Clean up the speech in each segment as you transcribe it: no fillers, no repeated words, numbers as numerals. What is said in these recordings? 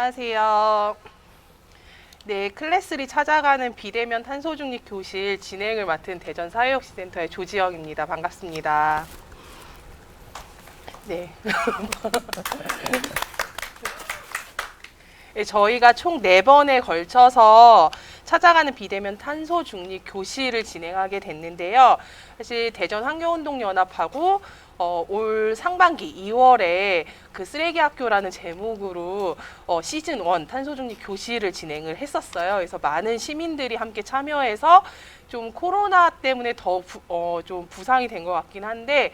안녕하세요. 네, 클래스리 찾아가는 비대면 탄소 중립 교실 진행을 맡은 대전 사회복지센터의 조지영입니다. 반갑습니다. 네. 네, 저희가 총 4번에 걸쳐서 찾아가는 비대면 탄소 중립 교실을 진행하게 됐는데요. 사실 대전 환경운동연합하고 올 상반기 2월에 그 쓰레기 학교라는 제목으로 시즌 1 탄소 중립 교실을 진행을 했었어요. 그래서 많은 시민들이 함께 참여해서 좀 코로나 때문에 더 좀 부상이 된 것 같긴 한데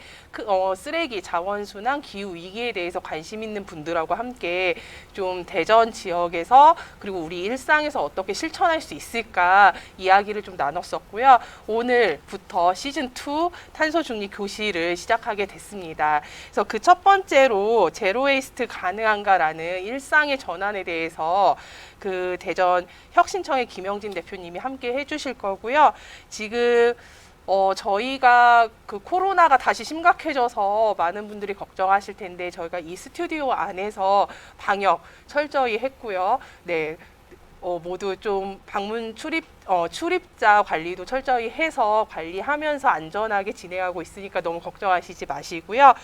쓰레기, 자원순환, 기후 위기에 대해서 관심 있는 분들하고 함께 좀 대전 지역에서 그리고 우리 일상에서 어떻게 실천할 수 있을까 이야기를 좀 나눴었고요. 오늘부터 시즌 2 탄소 중립 교실을 시작하게 됐습니다. 그래서 그 첫 번째로 제로 웨이스트 가능한가라는 일상의 전환에 대해서 그 대전 혁신청의 김영진 대표님이 함께 해주실 거고요. 지금 저희가 그 코로나가 다시 심각해져서 많은 분들이 걱정하실 텐데 저희가 이 스튜디오 안에서 방역 철저히 했고요. 네. 모두 좀 방문 출입자 관리도 철저히 해서 관리하면서 안전하게 진행하고 있으니까 너무 걱정하시지 마시고요.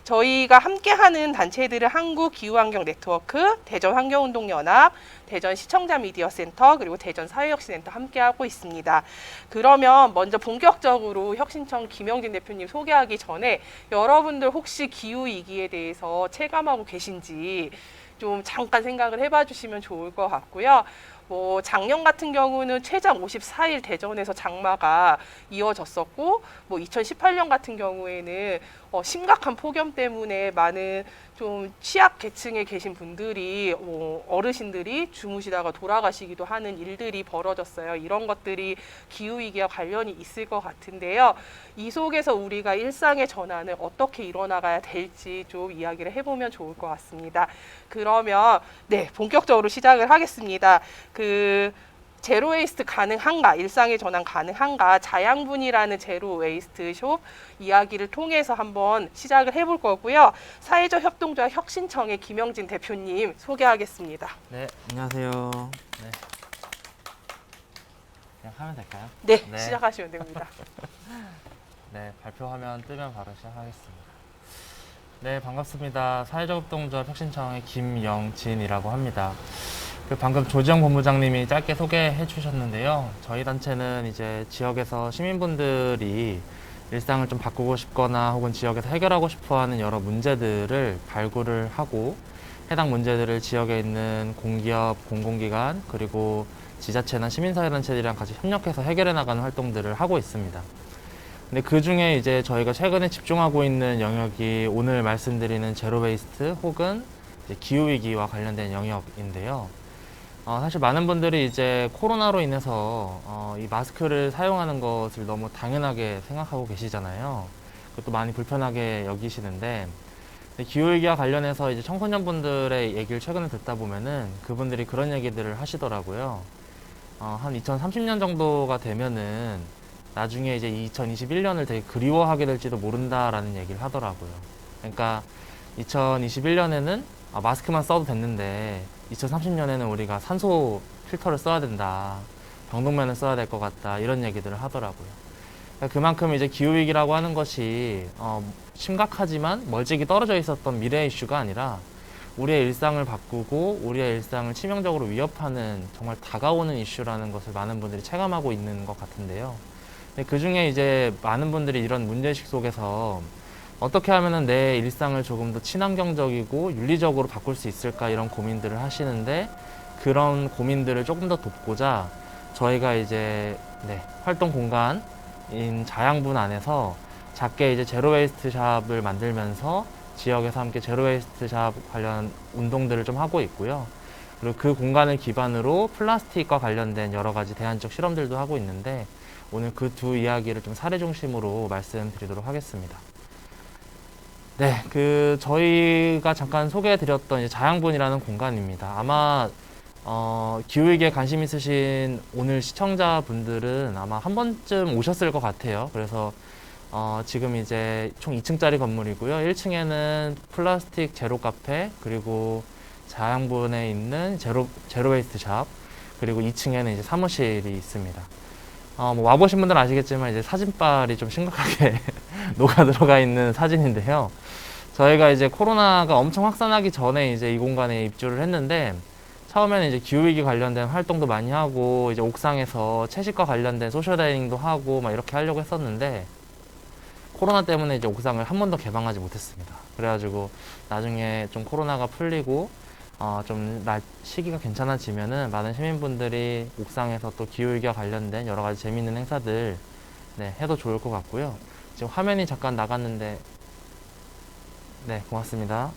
저희가 함께하는 단체들은 한국기후환경 네트워크, 대전환경운동연합, 대전 시청자 미디어센터, 그리고 대전 사회혁신센터 함께하고 있습니다. 그러면 먼저 본격적으로 혁신청 김영진 대표님 소개하기 전에 여러분들 혹시 기후위기에 대해서 체감하고 계신지 좀 잠깐 생각을 해봐 주시면 좋을 것 같고요. 뭐 작년 같은 경우는 최장 54일 대전에서 장마가 이어졌었고, 뭐 2018년 같은 경우에는 심각한 폭염 때문에 많은 좀 취약 계층에 계신 분들이 어르신들이 주무시다가 돌아가시기도 하는 일들이 벌어졌어요. 이런 것들이 기후 위기와 관련이 있을 것 같은데요. 이 속에서 우리가 일상의 전환을 어떻게 이뤄나가야 될지 좀 이야기를 해보면 좋을 것 같습니다. 그러면 네, 본격적으로 시작을 하겠습니다. 그 제로 웨이스트 가능한가, 일상의 전환 가능한가, 자양분이라는 제로 웨이스트 숍 이야기를 통해서 한번 시작을 해볼 거고요. 사회적 협동조합 혁신청의 김영진 대표님 소개하겠습니다. 네, 안녕하세요. 네. 그냥 하면 될까요? 네, 네. 시작하시면 됩니다. 네, 발표 화면 뜨면 바로 시작하겠습니다. 네, 반갑습니다. 사회적 협동조합 혁신청의 김영진이라고 합니다. 방금 조지영 본부장님이 짧게 소개해 주셨는데요. 저희 단체는 이제 지역에서 시민분들이 일상을 좀 바꾸고 싶거나 혹은 지역에서 해결하고 싶어 하는 여러 문제들을 발굴을 하고 해당 문제들을 지역에 있는 공기업, 공공기관, 그리고 지자체나 시민사회단체들이랑 같이 협력해서 해결해 나가는 활동들을 하고 있습니다. 근데 그 중에 이제 저희가 최근에 집중하고 있는 영역이 오늘 말씀드리는 제로 웨이스트 혹은 이제 기후위기와 관련된 영역인데요. 사실 많은 분들이 이제 코로나로 인해서 이 마스크를 사용하는 것을 너무 당연하게 생각하고 계시잖아요. 그것도 많이 불편하게 여기시는데 기후위기와 관련해서 이제 청소년분들의 얘기를 최근에 듣다 보면은 그분들이 그런 얘기들을 하시더라고요. 한 2030년 정도가 되면은 나중에 이제 2021년을 되게 그리워하게 될지도 모른다라는 얘기를 하더라고요. 그러니까 2021년에는 마스크만 써도 됐는데 2030년에는 우리가 산소 필터를 써야 된다, 병동면을 써야 될 것 같다, 이런 얘기들을 하더라고요. 그러니까 그만큼 이제 기후위기라고 하는 것이 심각하지만 멀찍이 떨어져 있었던 미래 이슈가 아니라 우리의 일상을 바꾸고 우리의 일상을 치명적으로 위협하는 정말 다가오는 이슈라는 것을 많은 분들이 체감하고 있는 것 같은데요. 그 중에 이제 많은 분들이 이런 문제의식 속에서 어떻게 하면은 내 일상을 조금 더 친환경적이고 윤리적으로 바꿀 수 있을까, 이런 고민들을 하시는데, 그런 고민들을 조금 더 돕고자 저희가 이제 활동 공간인 자양분 안에서 작게 이제 제로 웨이스트 샵을 만들면서 지역에서 함께 제로 웨이스트 샵 관련 운동들을 좀 하고 있고요. 그리고 그 공간을 기반으로 플라스틱과 관련된 여러 가지 대안적 실험들도 하고 있는데, 오늘 그 두 이야기를 좀 사례 중심으로 말씀드리도록 하겠습니다. 네, 저희가 잠깐 소개해드렸던 이제 자양분이라는 공간입니다. 아마 기후위기에 관심 있으신 오늘 시청자분들은 아마 한 번쯤 오셨을 것 같아요. 그래서 지금 이제 총 2층짜리 건물이고요. 1층에는 플라스틱 제로 카페, 그리고 자양분에 있는 제로 웨이스트 샵, 그리고 2층에는 이제 사무실이 있습니다. 뭐 와보신 분들은 아시겠지만 이제 사진빨이 좀 심각하게 녹아 들어가 있는 사진인데요. 저희가 이제 코로나가 엄청 확산하기 전에 이제 이 공간에 입주를 했는데, 처음에는 이제 기후위기 관련된 활동도 많이 하고, 이제 옥상에서 채식과 관련된 소셜 다이닝도 하고, 막 이렇게 하려고 했었는데, 코로나 때문에 이제 옥상을 한 번도 개방하지 못했습니다. 그래가지고 나중에 좀 코로나가 풀리고, 좀 시기가 괜찮아지면은 많은 시민분들이 옥상에서 또 기후위기와 관련된 여러 가지 재미있는 행사들 해도 좋을 것 같고요. 지금 화면이 잠깐 나갔는데, 네, 고맙습니다.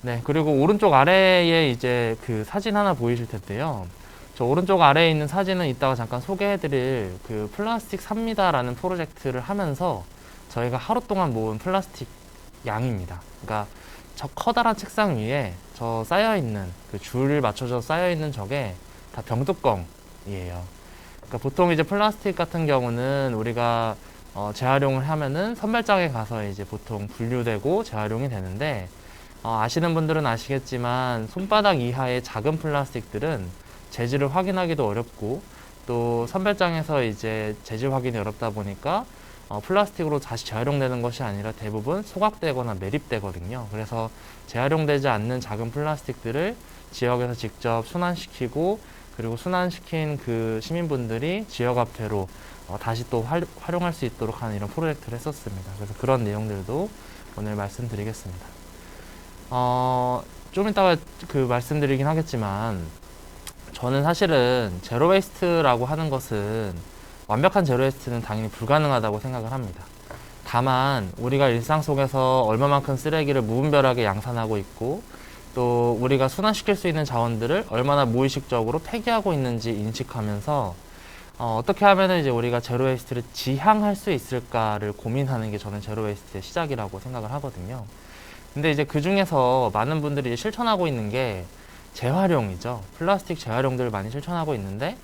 네, 그리고 오른쪽 아래에 이제 그 사진 하나 보이실 텐데요. 저 오른쪽 아래에 있는 사진은 이따가 잠깐 소개해드릴 그 플라스틱 삽니다라는 프로젝트를 하면서 저희가 하루 동안 모은 플라스틱 양입니다. 그러니까 저 커다란 책상 위에 저 쌓여있는 그 줄 맞춰서 쌓여있는 저게 다 병뚜껑이에요. 그러니까 보통 이제 플라스틱 같은 경우는 우리가 재활용을 하면은 선별장에 가서 이제 보통 분류되고 재활용이 되는데, 아시는 분들은 아시겠지만 손바닥 이하의 작은 플라스틱들은 재질을 확인하기도 어렵고, 또 선별장에서 이제 재질 확인이 어렵다 보니까 플라스틱으로 다시 재활용되는 것이 아니라 대부분 소각되거나 매립되거든요. 그래서 재활용되지 않는 작은 플라스틱들을 지역에서 직접 순환시키고, 그리고 순환시킨 그 시민분들이 지역화폐로 다시 또 활용할 수 있도록 하는 이런 프로젝트를 했었습니다. 그래서 그런 내용들도 오늘 말씀드리겠습니다. 좀 이따가 그 말씀드리긴 하겠지만, 저는 사실은 제로 웨이스트라고 하는 것은 완벽한 제로 웨이스트는 당연히 불가능하다고 생각을 합니다. 다만 우리가 일상 속에서 얼마만큼 쓰레기를 무분별하게 양산하고 있고, 또 우리가 순환시킬 수 있는 자원들을 얼마나 무의식적으로 폐기하고 있는지 인식하면서 어떻게 하면 이제 우리가 제로 웨이스트를 지향할 수 있을까를 고민하는 게 저는 제로 웨이스트의 시작이라고 생각을 하거든요. 근데 이제 그 중에서 많은 분들이 이제 실천하고 있는 게 재활용이죠. 플라스틱 재활용들을 많이 실천하고 있는데,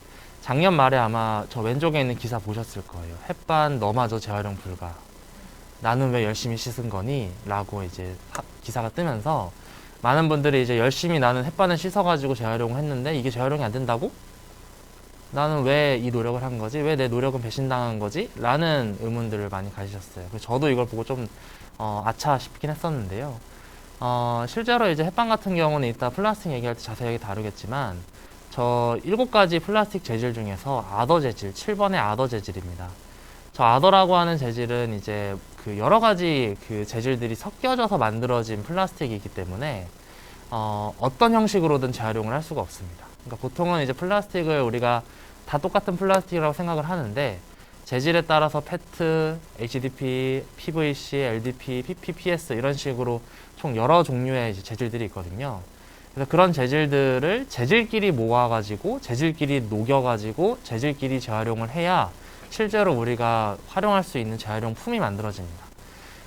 작년 말에 아마 저 왼쪽에 있는 기사 보셨을 거예요. 햇반 너마저 재활용 불가. 나는 왜 열심히 씻은 거니? 라고 이제 기사가 뜨면서 많은 분들이 이제 열심히 나는 햇반을 씻어가지고 재활용을 했는데 이게 재활용이 안 된다고? 나는 왜 이 노력을 한 거지? 왜 내 노력은 배신당한 거지? 라는 의문들을 많이 가지셨어요. 그래서 저도 이걸 보고 좀 아차 싶긴 했었는데요. 실제로 이제 햇반 같은 경우는 이따 플라스틱 얘기할 때 자세하게 다루겠지만, 저 7가지 플라스틱 재질 중에서 아더 재질, 7번의 아더 재질입니다. 저 아더라고 하는 재질은 이제 그 여러 가지 그 재질들이 섞여져서 만들어진 플라스틱이기 때문에 어떤 형식으로든 재활용을 할 수가 없습니다. 그러니까 보통은 이제 플라스틱을 우리가 다 똑같은 플라스틱이라고 생각을 하는데, 재질에 따라서 페트, HDP, PVC, LDP, PP, PS 이런 식으로 총 여러 종류의 이제 재질들이 있거든요. 그래서 그런 재질들을 재질끼리 모아가지고 재질끼리 녹여가지고 재질끼리 재활용을 해야 실제로 우리가 활용할 수 있는 재활용품이 만들어집니다.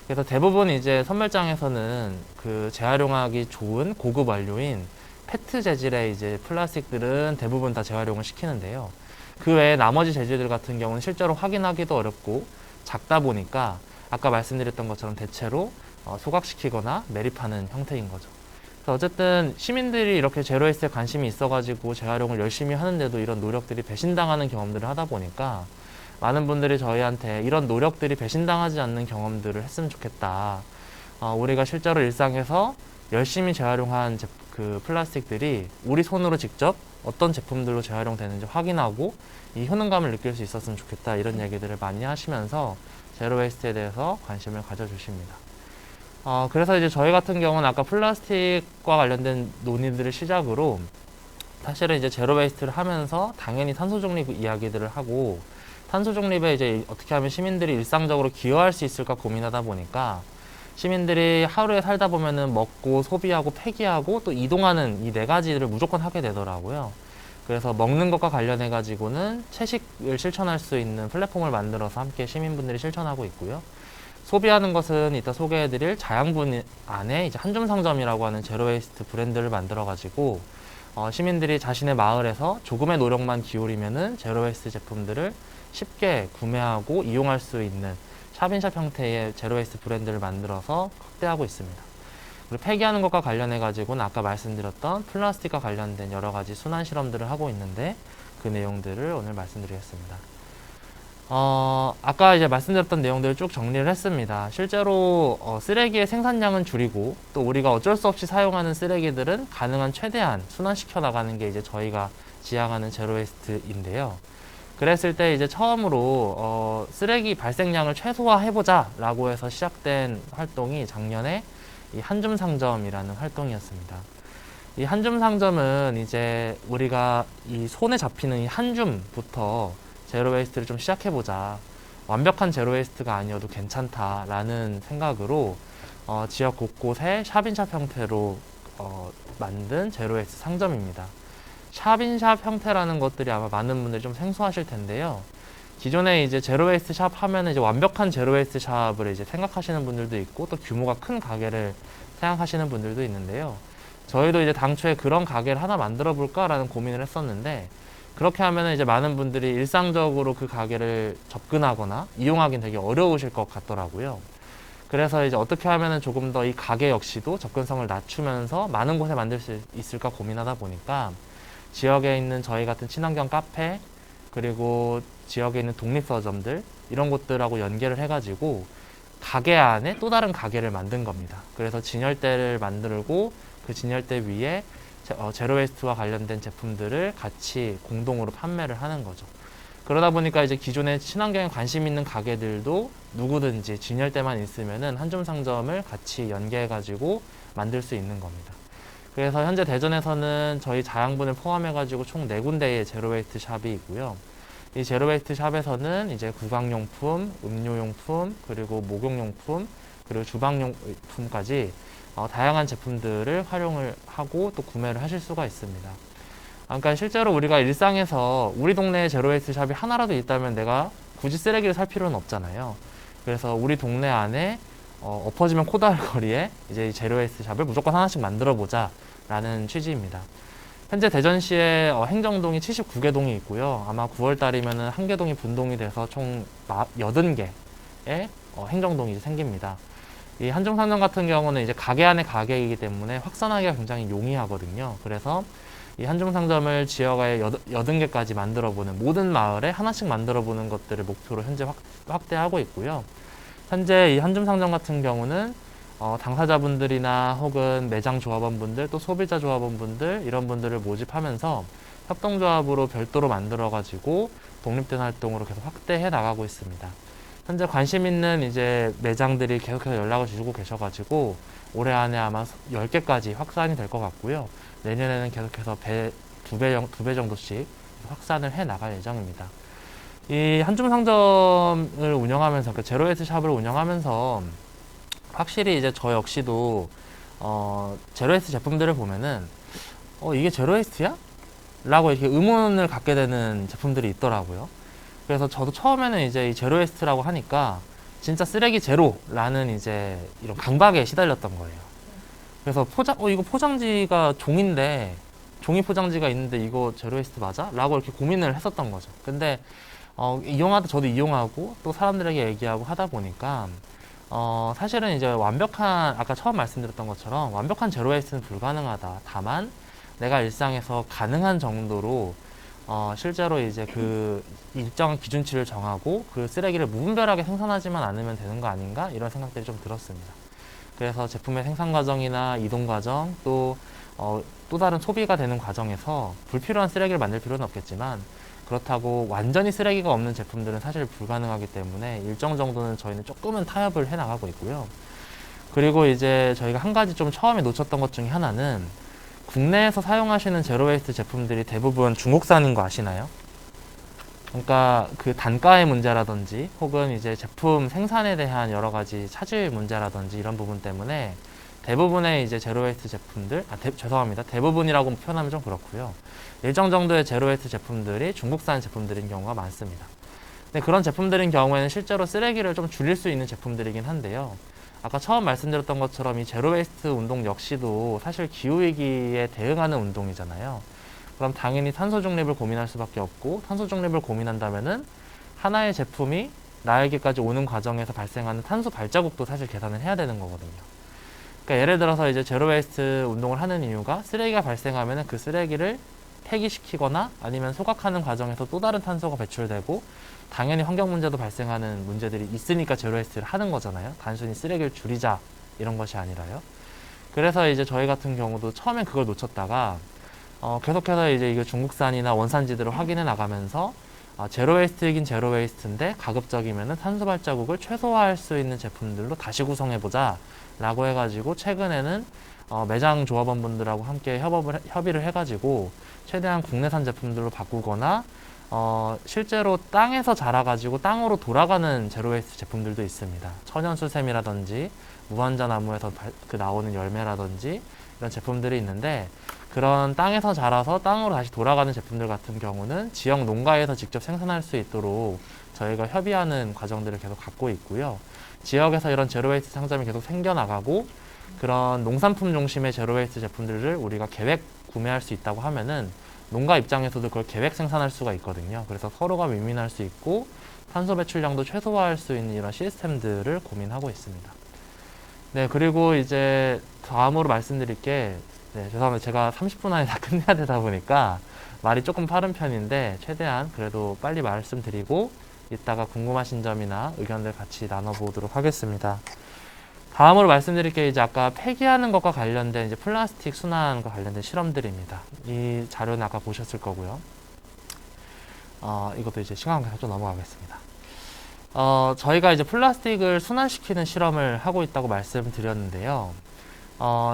그래서 대부분 이제 선별장에서는 그 재활용하기 좋은 고급 원료인 페트 재질의 이제 플라스틱들은 대부분 다 재활용을 시키는데요. 그 외에 나머지 재질들 같은 경우는 실제로 확인하기도 어렵고 작다 보니까 아까 말씀드렸던 것처럼 대체로 소각시키거나 매립하는 형태인 거죠. 그래서 어쨌든 시민들이 이렇게 제로웨이스트에 관심이 있어가지고 재활용을 열심히 하는데도 이런 노력들이 배신당하는 경험들을 하다 보니까 많은 분들이 저희한테 이런 노력들이 배신당하지 않는 경험들을 했으면 좋겠다. 우리가 실제로 일상에서 열심히 재활용한 그 플라스틱들이 우리 손으로 직접 어떤 제품들로 재활용되는지 확인하고 이 효능감을 느낄 수 있었으면 좋겠다, 이런 얘기들을 많이 하시면서 제로웨이스트에 대해서 관심을 가져주십니다. 그래서 이제 저희 같은 경우는 아까 플라스틱과 관련된 논의들을 시작으로 사실은 이제 제로웨이스트를 하면서 당연히 탄소 중립 이야기들을 하고, 탄소 중립에 이제 어떻게 하면 시민들이 일상적으로 기여할 수 있을까 고민하다 보니까 시민들이 하루에 살다 보면은 먹고 소비하고 폐기하고 또 이동하는 이 4가지를 무조건 하게 되더라고요. 그래서 먹는 것과 관련해 가지고는 채식을 실천할 수 있는 플랫폼을 만들어서 함께 시민분들이 실천하고 있고요. 소비하는 것은 이따 소개해드릴 자양분 안에 이제 한줌 상점이라고 하는 제로웨이스트 브랜드를 만들어 가지고 시민들이 자신의 마을에서 조금의 노력만 기울이면은 제로웨이스트 제품들을 쉽게 구매하고 이용할 수 있는 샵인샵 형태의 제로웨이스트 브랜드를 만들어서 확대하고 있습니다. 그리고 폐기하는 것과 관련해 가지고는 아까 말씀드렸던 플라스틱과 관련된 여러 가지 순환 실험들을 하고 있는데 그 내용들을 오늘 말씀드리겠습니다. 아까 이제 말씀드렸던 내용들을 쭉 정리를 했습니다. 실제로 쓰레기의 생산량은 줄이고 또 우리가 어쩔 수 없이 사용하는 쓰레기들은 가능한 최대한 순환시켜 나가는 게 이제 저희가 지향하는 제로웨이스트인데요. 그랬을 때 이제 처음으로 쓰레기 발생량을 최소화해보자 라고 해서 시작된 활동이 작년에 이 한줌 상점이라는 활동이었습니다. 이 한줌 상점은 이제 우리가 이 손에 잡히는 이 한 줌부터 제로웨이스트를 좀 시작해보자. 완벽한 제로웨이스트가 아니어도 괜찮다라는 생각으로 지역 곳곳에 샵인샵 형태로 만든 제로웨이스트 상점입니다. 샵인샵 형태라는 것들이 아마 많은 분들이 좀 생소하실 텐데요. 기존에 이제 제로웨이스트 샵 하면 이제 완벽한 제로웨이스트 샵을 이제 생각하시는 분들도 있고 또 규모가 큰 가게를 생각하시는 분들도 있는데요. 저희도 이제 당초에 그런 가게를 하나 만들어 볼까라는 고민을 했었는데 그렇게 하면 이제 많은 분들이 일상적으로 그 가게를 접근하거나 이용하기는 되게 어려우실 것 같더라고요. 그래서 이제 어떻게 하면 조금 더 이 가게 역시도 접근성을 낮추면서 많은 곳에 만들 수 있을까 고민하다 보니까 지역에 있는 저희 같은 친환경 카페 그리고 지역에 있는 독립서점들 이런 곳들하고 연계를 해가지고 가게 안에 또 다른 가게를 만든 겁니다. 그래서 진열대를 만들고 그 진열대 위에 제로웨이스트와 관련된 제품들을 같이 공동으로 판매를 하는 거죠. 그러다 보니까 이제 기존에 친환경에 관심 있는 가게들도 누구든지 진열대만 있으면은 한줌 상점을 같이 연계해가지고 만들 수 있는 겁니다. 그래서 현재 대전에서는 저희 자양분을 포함해가지고 총 4군데의 제로웨이스트 샵이 있고요. 이 제로웨이스트 샵에서는 이제 구강용품, 음료용품, 그리고 목욕용품, 그리고 주방용품까지 다양한 제품들을 활용을 하고 또 구매를 하실 수가 있습니다. 그러니까 실제로 우리가 일상에서 우리 동네에 제로웨이스트 샵이 하나라도 있다면 내가 굳이 쓰레기를 살 필요는 없잖아요. 그래서 우리 동네 안에 엎어지면 코다할 거리에 이제 이 제로웨이스트 샵을 무조건 하나씩 만들어 보자 라는 취지입니다. 현재 대전시에 행정동이 79개 동이 있고요. 아마 9월 달이면은 한 개 동이 분동이 돼서 총 80개의 행정동이 생깁니다. 이 한줌 상점 같은 경우는 이제 가게 안에 가게이기 때문에 확산하기가 굉장히 용이하거든요. 그래서 이 한줌 상점을 지역에 80개까지 만들어보는 모든 마을에 하나씩 만들어보는 것들을 목표로 현재 확대하고 있고요. 현재 이 한줌 상점 같은 경우는 당사자분들이나 혹은 매장 조합원분들 또 소비자 조합원분들 이런 분들을 모집하면서 협동조합으로 별도로 만들어가지고 독립된 활동으로 계속 확대해 나가고 있습니다. 현재 관심 있는 이제 매장들이 계속해서 연락을 주고 계셔가지고 올해 안에 아마 10개까지 확산이 될 것 같고요. 내년에는 계속해서 두 배 정도씩 확산을 해 나갈 예정입니다. 이 한줌 상점을 운영하면서 그 제로웨이스트 샵을 운영하면서 확실히 이제 저 역시도 제로웨이스트 제품들을 보면은 이게 제로웨이스트야? 라고 이렇게 의문을 갖게 되는 제품들이 있더라고요. 그래서 저도 처음에는 이제 이 제로웨이스트라고 하니까 진짜 쓰레기 제로라는 이제 이런 강박에 시달렸던 거예요. 그래서 이거 포장지가 종인데 종이 포장지가 있는데 이거 제로웨이스트 맞아? 라고 이렇게 고민을 했었던 거죠. 근데 저도 이용하고 또 사람들에게 얘기하고 하다 보니까 사실은 이제 아까 처음 말씀드렸던 것처럼 완벽한 제로웨이스트는 불가능하다. 다만 내가 일상에서 가능한 정도로 실제로 이제 그 일정한 기준치를 정하고 그 쓰레기를 무분별하게 생산하지만 않으면 되는 거 아닌가? 이런 생각들이 좀 들었습니다. 그래서 제품의 생산 과정이나 이동 과정 또 다른 소비가 되는 과정에서 불필요한 쓰레기를 만들 필요는 없겠지만 그렇다고 완전히 쓰레기가 없는 제품들은 사실 불가능하기 때문에 일정 정도는 저희는 조금은 타협을 해 나가고 있고요. 그리고 이제 저희가 한 가지 좀 처음에 놓쳤던 것 중에 하나는 국내에서 사용하시는 제로웨이스트 제품들이 대부분 중국산인 거 아시나요? 그러니까 그 단가의 문제라든지 혹은 이제 제품 생산에 대한 여러 가지 차질 문제라든지 이런 부분 때문에 대부분의 이제 제로웨이스트 제품들, 죄송합니다. 대부분이라고 표현하면 좀 그렇고요. 일정 정도의 제로웨이스트 제품들이 중국산 제품들인 경우가 많습니다. 근데 그런 제품들인 경우에는 실제로 쓰레기를 좀 줄일 수 있는 제품들이긴 한데요. 아까 처음 말씀드렸던 것처럼 이 제로웨이스트 운동 역시도 사실 기후위기에 대응하는 운동이잖아요. 그럼 당연히 탄소 중립을 고민할 수밖에 없고 탄소 중립을 고민한다면은 하나의 제품이 나에게까지 오는 과정에서 발생하는 탄소 발자국도 사실 계산을 해야 되는 거거든요. 그러니까 예를 들어서 이제 제로 웨이스트 운동을 하는 이유가 쓰레기가 발생하면은 그 쓰레기를 폐기시키거나 아니면 소각하는 과정에서 또 다른 탄소가 배출되고 당연히 환경 문제도 발생하는 문제들이 있으니까 제로 웨이스트를 하는 거잖아요. 단순히 쓰레기를 줄이자 이런 것이 아니라요. 그래서 이제 저희 같은 경우도 처음엔 그걸 놓쳤다가 계속해서 이제 이거 중국산이나 원산지들을 확인해 나가면서 제로 웨이스트이긴 제로 웨이스트인데 가급적이면은 탄소 발자국을 최소화할 수 있는 제품들로 다시 구성해 보자 라고 해가지고 최근에는 매장 조합원분들하고 함께 협의를 해가지고 최대한 국내산 제품들로 바꾸거나 실제로 땅에서 자라가지고 땅으로 돌아가는 제로 웨이스트 제품들도 있습니다. 천연수샘이라든지 무환자 나무에서 나오는 열매라든지 이런 제품들이 있는데 그런 땅에서 자라서 땅으로 다시 돌아가는 제품들 같은 경우는 지역 농가에서 직접 생산할 수 있도록 저희가 협의하는 과정들을 계속 갖고 있고요. 지역에서 이런 제로웨이스트 상점이 계속 생겨나가고 그런 농산품 중심의 제로웨이스트 제품들을 우리가 계획 구매할 수 있다고 하면은 농가 입장에서도 그걸 계획 생산할 수가 있거든요. 그래서 서로가 윈윈할 수 있고 탄소 배출량도 최소화할 수 있는 이런 시스템들을 고민하고 있습니다. 네, 그리고 이제 다음으로 말씀드릴 게 죄송합니다. 제가 30분 안에 다 끝내야 되다 보니까 말이 조금 빠른 편인데 최대한 그래도 빨리 말씀드리고 이따가 궁금하신 점이나 의견들 같이 나눠보도록 하겠습니다. 다음으로 말씀드릴 게 이제 아까 폐기하는 것과 관련된 이제 플라스틱 순환과 관련된 실험들입니다. 이 자료는 아까 보셨을 거고요. 이것도 이제 시간 관계상 좀 넘어가겠습니다. 저희가 이제 플라스틱을 순환시키는 실험을 하고 있다고 말씀드렸는데요.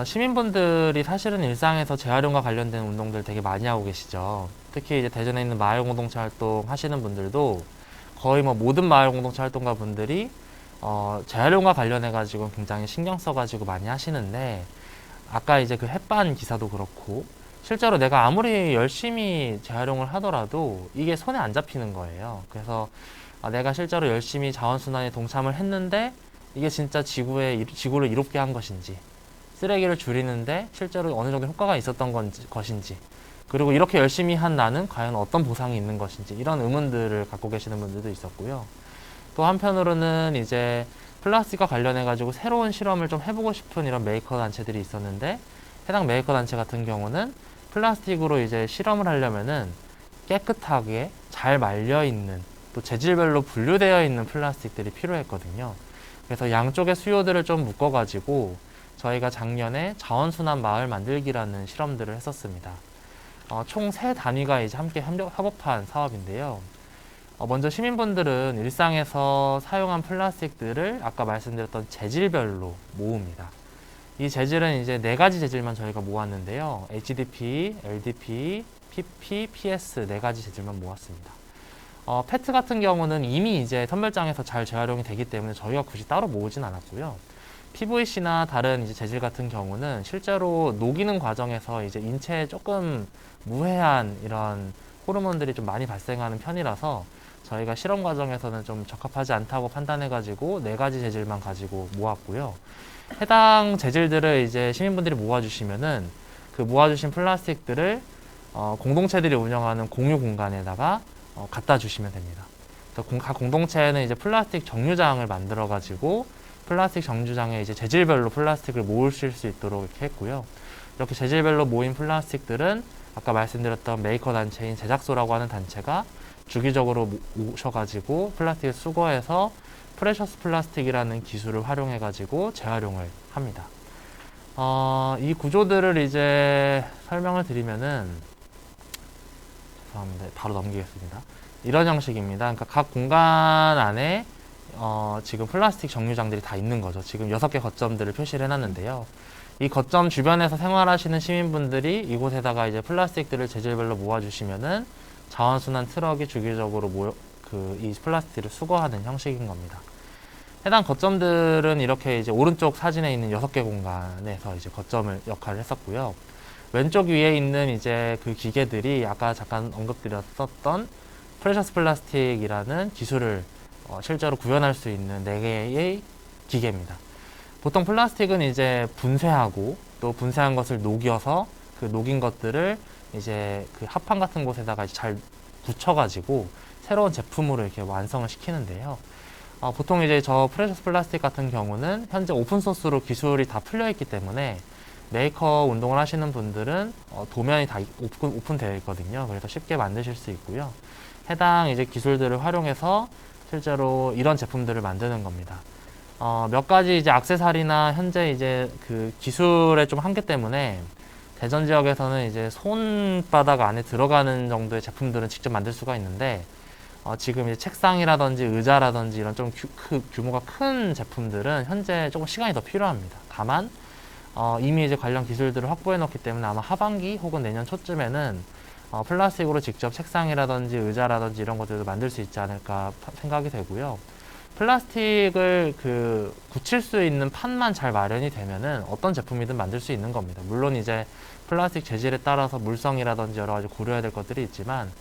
시민분들이 사실은 일상에서 재활용과 관련된 운동들 되게 많이 하고 계시죠. 특히 이제 대전에 있는 마을 공동체 활동 하시는 분들도 거의 뭐 모든 마을 공동체 활동가 분들이 재활용과 관련해 가지고 굉장히 신경 써 가지고 많이 하시는데 아까 이제 그 햇반 기사도 그렇고 실제로 내가 아무리 열심히 재활용을 하더라도 이게 손에 안 잡히는 거예요. 그래서 내가 실제로 열심히 자원순환에 동참을 했는데 이게 진짜 지구를 이롭게 한 것인지 쓰레기를 줄이는데 실제로 어느 정도 효과가 있었던 것인지 그리고 이렇게 열심히 한 나는 과연 어떤 보상이 있는 것인지 이런 의문들을 갖고 계시는 분들도 있었고요. 또 한편으로는 이제 플라스틱과 관련해 가지고 새로운 실험을 좀 해보고 싶은 이런 메이커 단체들이 있었는데 해당 메이커 단체 같은 경우는 플라스틱으로 이제 실험을 하려면은 깨끗하게 잘 말려 있는 또 재질별로 분류되어 있는 플라스틱들이 필요했거든요. 그래서 양쪽의 수요들을 좀 묶어 가지고 저희가 작년에 자원순환 마을 만들기라는 실험들을 했었습니다. 총 3단위가 이제 함께 협업한 사업인데요. 먼저 시민분들은 일상에서 사용한 플라스틱들을 아까 말씀드렸던 재질별로 모읍니다. 이 재질은 이제 4가지 재질만 저희가 모았는데요. HDP, LDP, PP, PS 4가지 재질만 모았습니다. 페트 같은 경우는 이미 이제 선별장에서 잘 재활용이 되기 때문에 저희가 굳이 따로 모으진 않았고요. PVC나 다른 이제 재질 같은 경우는 실제로 녹이는 과정에서 이제 인체에 조금 무해한 이런 호르몬들이 좀 많이 발생하는 편이라서 저희가 실험 과정에서는 좀 적합하지 않다고 판단해가지고 4가지 재질만 가지고 모았고요. 해당 재질들을 이제 시민분들이 모아주시면은 그 모아주신 플라스틱들을 공동체들이 운영하는 공유 공간에다가 갖다 주시면 됩니다. 그래서 각 공동체에는 이제 플라스틱 정류장을 만들어가지고 플라스틱 정류장에 이제 재질별로 플라스틱을 모으실 수 있도록 이렇게 했고요. 이렇게 재질별로 모인 플라스틱들은 아까 말씀드렸던 메이커 단체인 제작소라고 하는 단체가 주기적으로 오셔가지고 플라스틱을 수거해서 프레셔스 플라스틱이라는 기술을 활용해가지고 재활용을 합니다. 이 구조들을 이제 설명을 드리면은 죄송합니다. 바로 넘기겠습니다. 이런 형식입니다. 그러니까 각 공간 안에 지금 플라스틱 정류장들이 다 있는 거죠. 지금 6개 거점들을 표시를 해놨는데요. 이 거점 주변에서 생활하시는 시민분들이 이곳에다가 이제 플라스틱들을 재질별로 모아주시면은 자원순환 트럭이 주기적으로 이 플라스틱을 수거하는 형식인 겁니다. 해당 거점들은 이렇게 이제 오른쪽 사진에 있는 6개 공간에서 이제 거점을 역할을 했었고요. 왼쪽 위에 있는 이제 그 기계들이 아까 잠깐 언급드렸었던 프레셔스 플라스틱이라는 기술을 실제로 구현할 수 있는 4개의 기계입니다. 보통 플라스틱은 이제 분쇄하고 또 분쇄한 것을 녹여서 그 녹인 것들을 이제 그 합판 같은 곳에다가 잘 붙여가지고 새로운 제품으로 이렇게 완성을 시키는데요. 보통 이제 저 프레셔스 플라스틱 같은 경우는 현재 오픈소스로 기술이 다 풀려있기 때문에 메이커 운동을 하시는 분들은 도면이 다 오픈되어 있거든요. 그래서 쉽게 만드실 수 있고요. 해당 이제 기술들을 활용해서 실제로 이런 제품들을 만드는 겁니다. 몇 가지 이제 액세서리나 현재 이제 그 기술의 좀 한계 때문에 대전 지역에서는 이제 손바닥 안에 들어가는 정도의 제품들은 직접 만들 수가 있는데 지금 이제 책상이라든지 의자라든지 이런 좀 규모가 큰 제품들은 현재 조금 시간이 더 필요합니다. 다만 이미 이제 관련 기술들을 확보해 놓기 때문에 아마 하반기 혹은 내년 초쯤에는 플라스틱으로 직접 책상이라든지 의자라든지 이런 것들도 만들 수 있지 않을까 생각이 되고요. 플라스틱을 굳힐 수 있는 판만 잘 마련이 되면은 어떤 제품이든 만들 수 있는 겁니다. 물론 이제 플라스틱 재질에 따라서 물성이라든지 여러 가지 고려해야 될 것들이 있지만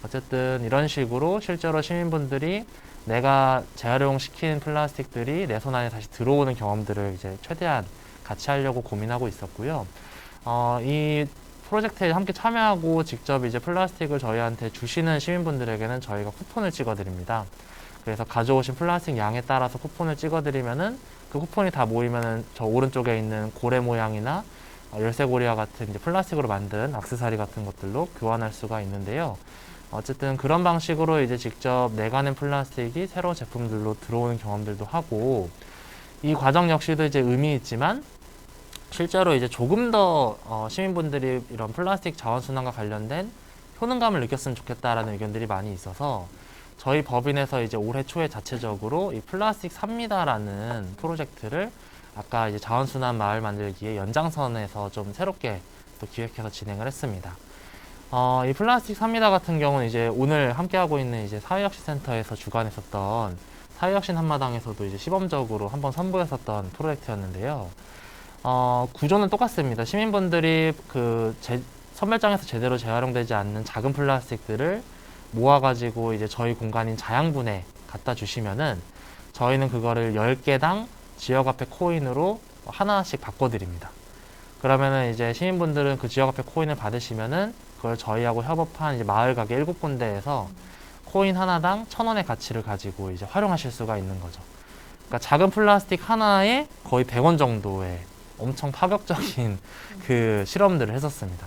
어쨌든 이런 식으로 실제로 시민분들이 내가 재활용시킨 플라스틱들이 내 손 안에 다시 들어오는 경험들을 이제 최대한 같이 하려고 고민하고 있었고요. 이 프로젝트에 함께 참여하고 직접 이제 플라스틱을 저희한테 주시는 시민분들에게는 저희가 쿠폰을 찍어드립니다. 그래서 가져오신 플라스틱 양에 따라서 쿠폰을 찍어드리면은 그 쿠폰이 다 모이면은 저 오른쪽에 있는 고래 모양이나 열쇠고리와 같은 이제 플라스틱으로 만든 액세서리 같은 것들로 교환할 수가 있는데요. 어쨌든 그런 방식으로 이제 직접 내가낸 플라스틱이 새로운 제품들로 들어오는 경험들도 하고 이 과정 역시도 이제 의미 있지만 실제로 이제 조금 더 시민분들이 이런 플라스틱 자원순환과 관련된 효능감을 느꼈으면 좋겠다라는 의견들이 많이 있어서 저희 법인에서 이제 올해 초에 자체적으로 이 플라스틱 삽니다라는 프로젝트를 아까 이제 자원순환 마을 만들기의 연장선에서 좀 새롭게 또 기획해서 진행을 했습니다. 이 플라스틱 삽니다 같은 경우는 이제 오늘 함께하고 있는 이제 사회혁신센터에서 주관했었던 사회혁신 한마당에서도 이제 시범적으로 한번 선보였었던 프로젝트였는데요. 구조는 똑같습니다. 시민분들이 선별장에서 제대로 재활용되지 않는 작은 플라스틱들을 모아가지고 이제 저희 공간인 자양분에 갖다 주시면은 저희는 그거를 10개당 지역 앞에 코인으로 하나씩 바꿔드립니다. 그러면은 이제 시민분들은 그 지역 앞에 코인을 받으시면은 그걸 저희하고 협업한 이제 마을 가게 7군데에서 코인 하나당 1,000원의 가치를 가지고 이제 활용하실 수가 있는 거죠. 그러니까 작은 플라스틱 하나에 거의 100원 정도의 엄청 파격적인 그 실험들을 했었습니다.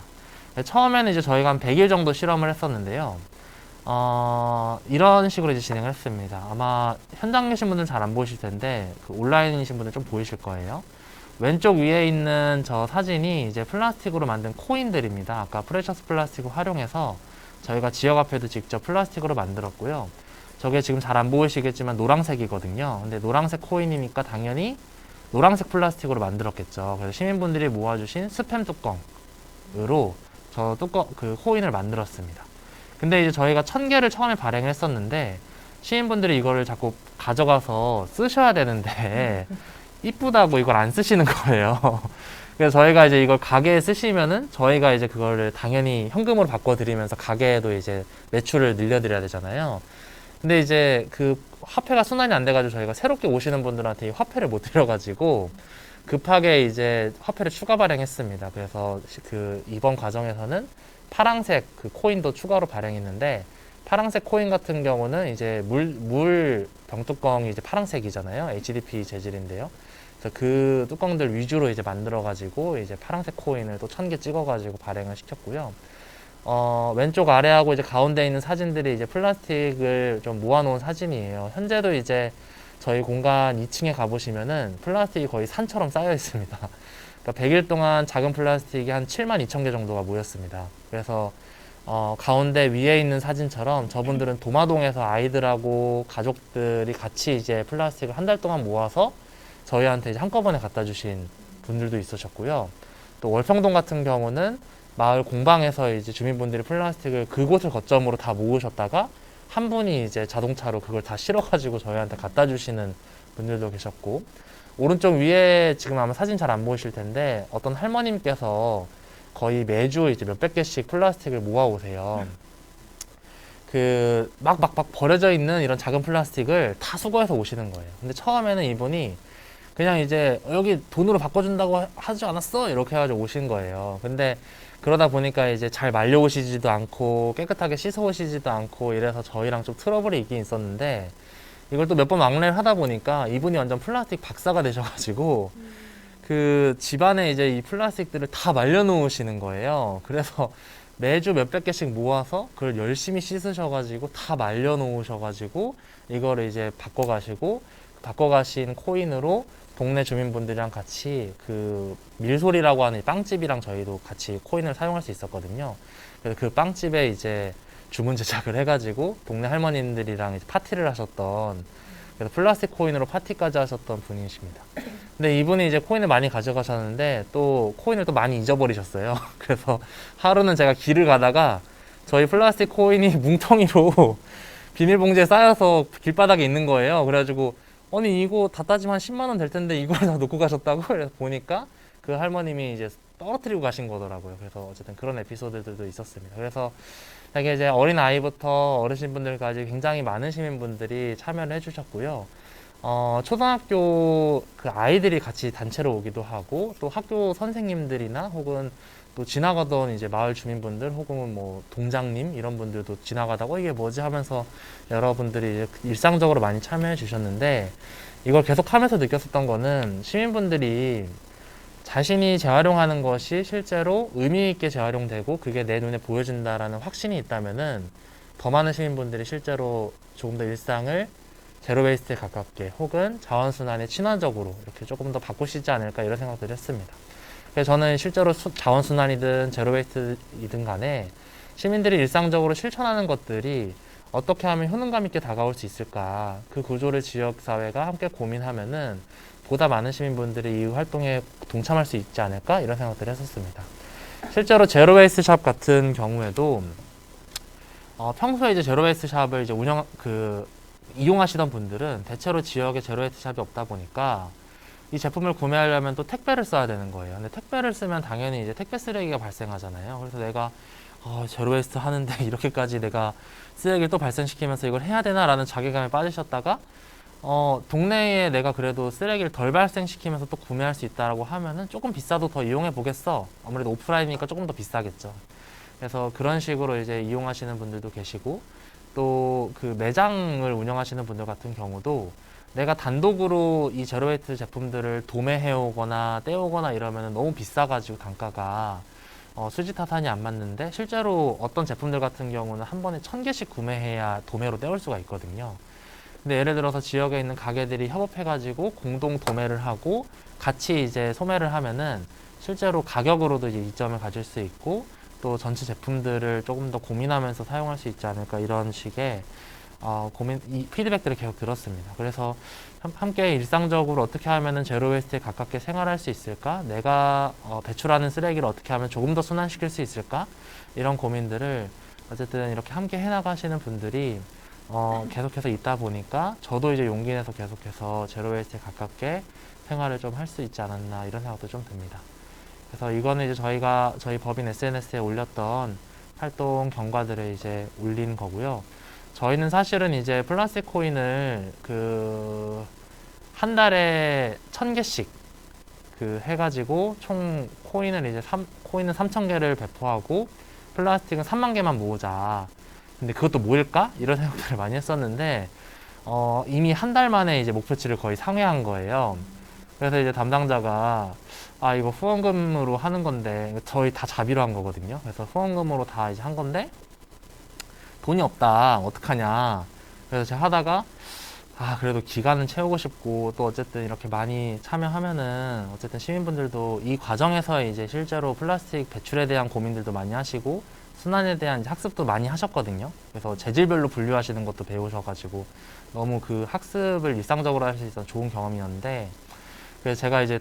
처음에는 이제 저희가 한 100일 정도 실험을 했었는데요. 이런 식으로 이제 진행을 했습니다. 아마 현장 계신 분들은 잘 안 보이실 텐데 그 온라인이신 분들 좀 보이실 거예요. 왼쪽 위에 있는 저 사진이 이제 플라스틱으로 만든 코인들입니다. 아까 프레셔스 플라스틱을 활용해서 저희가 지역 앞에도 직접 플라스틱으로 만들었고요. 저게 지금 잘 안 보이시겠지만 노란색이거든요. 근데 노란색 코인이니까 당연히 노란색 플라스틱으로 만들었겠죠. 그래서 시민분들이 모아주신 스팸 뚜껑으로 그 코인을 만들었습니다. 근데 이제 저희가 1000개를 처음에 발행을 했었는데 시민분들이 이거를 자꾸 가져가서 쓰셔야 되는데 이쁘다고 이걸 안 쓰시는 거예요. 그래서 저희가 이제 이걸 가게에 쓰시면은 저희가 이제 그거를 당연히 현금으로 바꿔드리면서 가게에도 이제 매출을 늘려드려야 되잖아요. 근데 이제 그 화폐가 순환이 안 돼가지고 저희가 새롭게 오시는 분들한테 이 화폐를 못 드려가지고 급하게 이제 화폐를 추가 발행했습니다. 그래서 이번 과정에서는 파랑색 그 코인도 추가로 발행했는데 파랑색 코인 같은 경우는 이제 물 병뚜껑이 이제 파랑색이잖아요. HDP 재질인데요. 그래서 그 뚜껑들 위주로 이제 만들어가지고 이제 파랑색 코인을 또 1000개 찍어가지고 발행을 시켰고요. 왼쪽 아래하고 이제 가운데 있는 사진들이 이제 플라스틱을 좀 모아놓은 사진이에요. 현재도 이제 저희 공간 2층에 가보시면은 플라스틱이 거의 산처럼 쌓여 있습니다. 그러니까 100일 동안 작은 플라스틱이 한 72,000개 정도가 모였습니다. 그래서 가운데 위에 있는 사진처럼 저분들은 도마동에서 아이들하고 가족들이 같이 이제 플라스틱을 한 달 동안 모아서 저희한테 이제 한꺼번에 갖다 주신 분들도 있으셨고요. 또 월평동 같은 경우는 마을 공방에서 이제 주민분들이 플라스틱을 그곳을 거점으로 다 모으셨다가 한 분이 이제 자동차로 그걸 다 실어가지고 저희한테 갖다 주시는 분들도 계셨고, 오른쪽 위에 지금 아마 사진 잘 안 보이실 텐데 어떤 할머님께서 거의 매주 이제 몇백 개씩 플라스틱을 모아 오세요. 막 버려져 있는 이런 작은 플라스틱을 다 수거해서 오시는 거예요. 근데 처음에는 이분이 그냥 이제 여기 돈으로 바꿔준다고 하지 않았어? 이렇게 해가지고 오신 거예요. 근데 그러다 보니까 이제 잘 말려 오시지도 않고 깨끗하게 씻어 오시지도 않고 이래서 저희랑 좀 트러블이 있긴 있었는데, 이걸 또 몇 번 왕래를 하다 보니까 이분이 완전 플라스틱 박사가 되셔가지고 그 집안에 이제 이 플라스틱들을 다 말려놓으시는 거예요. 그래서 매주 몇백 개씩 모아서 그걸 열심히 씻으셔가지고 다 말려놓으셔가지고 이거를 이제 바꿔가시고 바꿔가신 코인으로 동네 주민분들이랑 같이 그 밀소리라고 하는 이 빵집이랑 저희도 같이 코인을 사용할 수 있었거든요. 그래서 그 빵집에 이제 주문 제작을 해가지고 동네 할머님들이랑 이제 파티를 하셨던, 그래서 플라스틱 코인으로 파티까지 하셨던 분이십니다. 근데 이분이 이제 코인을 많이 가져가셨는데 또 코인을 또 많이 잊어버리셨어요. 그래서 하루는 제가 길을 가다가 저희 플라스틱 코인이 뭉텅이로 비닐봉지에 쌓여서 길바닥에 있는 거예요. 그래가지고 아니 이거 다 따지면 한 10만 원 될 텐데 이걸 다 놓고 가셨다고? 그래서 보니까 그 할머님이 이제 떨어뜨리고 가신 거더라고요. 그래서 어쨌든 그런 에피소드들도 있었습니다. 그래서 되게 이제 어린 아이부터 어르신분들까지 굉장히 많은 시민분들이 참여를 해주셨고요. 초등학교 그 아이들이 같이 단체로 오기도 하고 또 학교 선생님들이나 혹은 또 지나가던 이제 마을 주민분들 혹은 뭐 동장님 이런 분들도 지나가다가 이게 뭐지 하면서 여러분들이 이제 일상적으로 많이 참여해 주셨는데, 이걸 계속 하면서 느꼈었던 거는 시민분들이 자신이 재활용하는 것이 실제로 의미 있게 재활용되고 그게 내 눈에 보여진다라는 확신이 있다면은 더 많은 시민분들이 실제로 조금 더 일상을 제로 웨이스트에 가깝게 혹은 자원순환에 친화적으로 이렇게 조금 더 바꾸시지 않을까 이런 생각들을 했습니다. 그래서 저는 실제로 자원순환이든 제로 웨이스트이든 간에 시민들이 일상적으로 실천하는 것들이 어떻게 하면 효능감 있게 다가올 수 있을까, 그 구조를 지역사회가 함께 고민하면은 보다 많은 시민분들이 이 활동에 동참할 수 있지 않을까 이런 생각들을 했었습니다. 실제로 제로 웨이스트 샵 같은 경우에도 평소에 이제 제로 웨이스트 샵을 이제 이용하시던 분들은 대체로 지역에 제로 웨이스트 샵이 없다 보니까 이 제품을 구매하려면 또 택배를 써야 되는 거예요. 근데 택배를 쓰면 당연히 이제 택배 쓰레기가 발생하잖아요. 그래서 내가 제로 웨이스트 하는데 이렇게까지 내가 쓰레기를 또 발생시키면서 이걸 해야 되나라는 자괴감에 빠지셨다가 동네에 내가 그래도 쓰레기를 덜 발생시키면서 또 구매할 수 있다라고 하면은 조금 비싸도 더 이용해 보겠어. 아무래도 오프라인이니까 조금 더 비싸겠죠. 그래서 그런 식으로 이제 이용하시는 분들도 계시고, 또 그 매장을 운영하시는 분들 같은 경우도 내가 단독으로 이 제로웨이트 제품들을 도매해 오거나 떼오거나 이러면 너무 비싸가지고 단가가 수지 타산이 안 맞는데, 실제로 어떤 제품들 같은 경우는 한 번에 1000개씩 구매해야 도매로 떼올 수가 있거든요. 근데 예를 들어서 지역에 있는 가게들이 협업해가지고 공동 도매를 하고 같이 이제 소매를 하면은 실제로 가격으로도 이제 이점을 가질 수 있고 또 전체 제품들을 조금 더 고민하면서 사용할 수 있지 않을까 이런 식의 이 피드백들을 계속 들었습니다. 그래서 함께 일상적으로 어떻게 하면은 제로 웨이스트에 가깝게 생활할 수 있을까? 내가 배출하는 쓰레기를 어떻게 하면 조금 더 순환시킬 수 있을까? 이런 고민들을 어쨌든 이렇게 함께 해나가시는 분들이 계속해서 있다 보니까 저도 이제 용기 내서 계속해서 제로 웨이스트에 가깝게 생활을 좀 할 수 있지 않았나 이런 생각도 좀 듭니다. 그래서 이거는 이제 저희 법인 SNS에 올렸던 활동 경과들을 이제 올린 거고요. 저희는 사실은 이제 플라스틱 코인을 한 달에 1000개씩 해가지고 총 코인을 이제 코인은 3000개를 배포하고 플라스틱은 3만 개만 모으자. 근데 그것도 모일까? 이런 생각들을 많이 했었는데 이미 한 달 만에 이제 목표치를 거의 상회한 거예요. 그래서 이제 담당자가 이거 후원금으로 하는 건데 저희 다 자비로 한 거거든요. 그래서 후원금으로 다 이제 한 건데 돈이 없다 어떡하냐. 그래서 제가 하다가 그래도 기간은 채우고 싶고 또 어쨌든 이렇게 많이 참여하면은 어쨌든 시민분들도 이 과정에서 이제 실제로 플라스틱 배출에 대한 고민들도 많이 하시고 순환에 대한 이제 학습도 많이 하셨거든요. 그래서 재질별로 분류하시는 것도 배우셔가지고 너무 그 학습을 일상적으로 할 수 있어서 좋은 경험이었는데, 그래서 제가 이제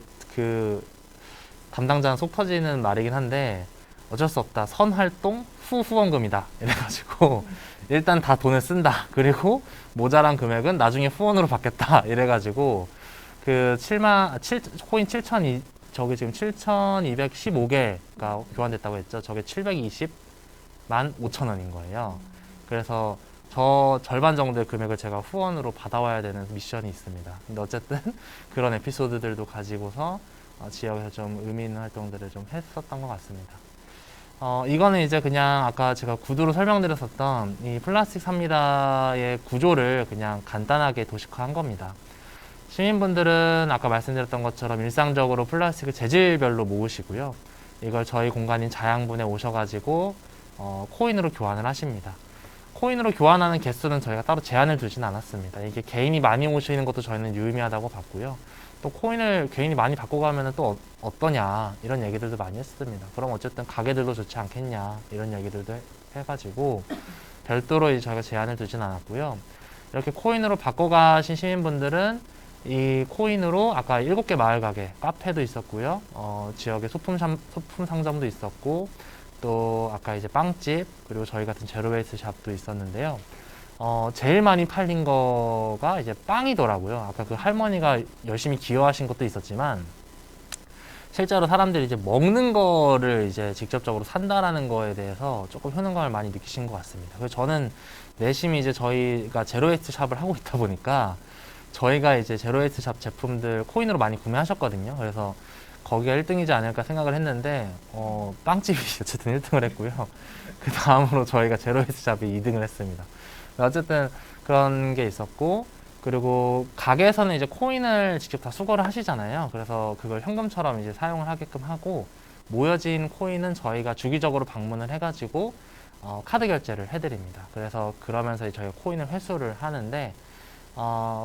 담당자는 속 터지는 말이긴 한데 어쩔 수 없다. 선활동 후원금이다. 이래가지고 일단 다 돈을 쓴다. 그리고 모자란 금액은 나중에 후원으로 받겠다. 이래가지고 코인 7,000 저게 지금 7,215개가 교환됐다고 했죠. 저게 720만 5천 원인 거예요. 그래서 저 절반 정도의 금액을 제가 후원으로 받아와야 되는 미션이 있습니다. 근데 어쨌든 그런 에피소드들도 가지고서 지역에서 좀 의미 있는 활동들을 좀 했었던 것 같습니다. 이거는 이제 그냥 아까 제가 구두로 설명드렸었던 이 플라스틱 삽니다의 구조를 그냥 간단하게 도식화한 겁니다. 시민분들은 아까 말씀드렸던 것처럼 일상적으로 플라스틱을 재질별로 모으시고요. 이걸 저희 공간인 자양분에 오셔가지고 코인으로 교환을 하십니다. 코인으로 교환하는 개수는 저희가 따로 제한을 두진 않았습니다. 이게 개인이 많이 오시는 것도 저희는 유의미하다고 봤고요. 또 코인을 개인이 많이 받고 가면 또 어떠냐 이런 얘기들도 많이 했습니다. 그럼 어쨌든 가게들도 좋지 않겠냐 이런 얘기들도 해가지고 별도로 이제 저희가 제한을 두진 않았고요. 이렇게 코인으로 바꿔 가신 시민분들은 이 코인으로 아까 7개 마을 가게 카페도 있었고요. 지역에 소품 상점도 있었고 또 아까 이제 빵집 그리고 저희 같은 제로웨이스 샵도 있었는데요. 제일 많이 팔린 거가 이제 빵이더라고요. 아까 그 할머니가 열심히 기여하신 것도 있었지만 실제로 사람들이 이제 먹는 거를 이제 직접적으로 산다라는 거에 대해서 조금 효능감을 많이 느끼신 것 같습니다. 그래서 저는 내심이 이제 저희가 제로웨이스트 샵을 하고 있다 보니까 저희가 이제 제로웨이스트 샵 제품들 코인으로 많이 구매하셨거든요. 그래서 거기가 1등이지 않을까 생각을 했는데 빵집이 어쨌든 1등을 했고요. 그 다음으로 저희가 제로웨이스트 샵이 2등을 했습니다. 어쨌든 그런 게 있었고 그리고 가게에서는 이제 코인을 직접 다 수거를 하시잖아요. 그래서 그걸 현금처럼 이제 사용을 하게끔 하고 모여진 코인은 저희가 주기적으로 방문을 해가지고 카드 결제를 해드립니다. 그래서 그러면서 저희가 코인을 회수를 하는데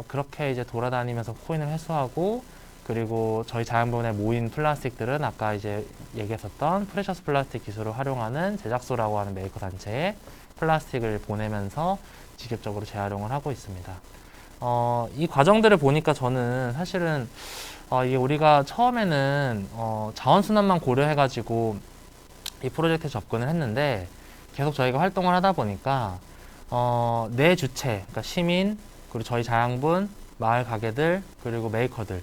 그렇게 이제 돌아다니면서 코인을 회수하고 그리고 저희 자연분에 모인 플라스틱들은 아까 이제 얘기했었던 프레셔스 플라스틱 기술을 활용하는 제작소라고 하는 메이커 단체에 플라스틱을 보내면서 직접적으로 재활용을 하고 있습니다. 이 과정들을 보니까 저는 사실은 이게 우리가 처음에는 자원순환만 고려해가지고 이 프로젝트에 접근을 했는데 계속 저희가 활동을 하다 보니까 내 주체, 그러니까 시민, 그리고 저희 자양분, 마을 가게들, 그리고 메이커들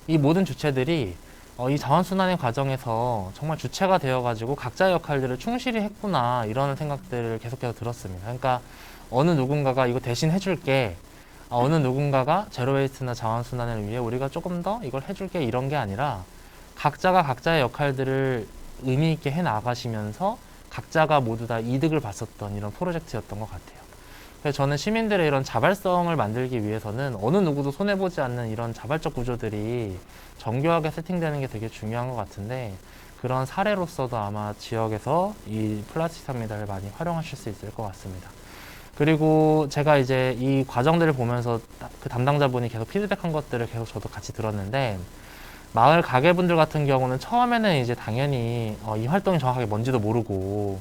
이 모든 주체들이 이 자원순환의 과정에서 정말 주체가 되어가지고 각자의 역할들을 충실히 했구나 이런 생각들을 계속해서 들었습니다. 그러니까 어느 누군가가 이거 대신 해줄게, 어느 누군가가 제로웨이스트나 자원순환을 위해 우리가 조금 더 이걸 해줄게 이런 게 아니라 각자가 각자의 역할들을 의미 있게 해 나가시면서 각자가 모두 다 이득을 봤었던 이런 프로젝트였던 것 같아요. 그래서 저는 시민들의 이런 자발성을 만들기 위해서는 어느 누구도 손해보지 않는 이런 자발적 구조들이 정교하게 세팅되는 게 되게 중요한 것 같은데 그런 사례로서도 아마 지역에서 이 플라스틱 삽니다를 많이 활용하실 수 있을 것 같습니다. 그리고 제가 이제 이 과정들을 보면서 그 담당자분이 계속 피드백한 것들을 계속 저도 같이 들었는데 마을 가게분들 같은 경우는 처음에는 이제 당연히 이 활동이 정확하게 뭔지도 모르고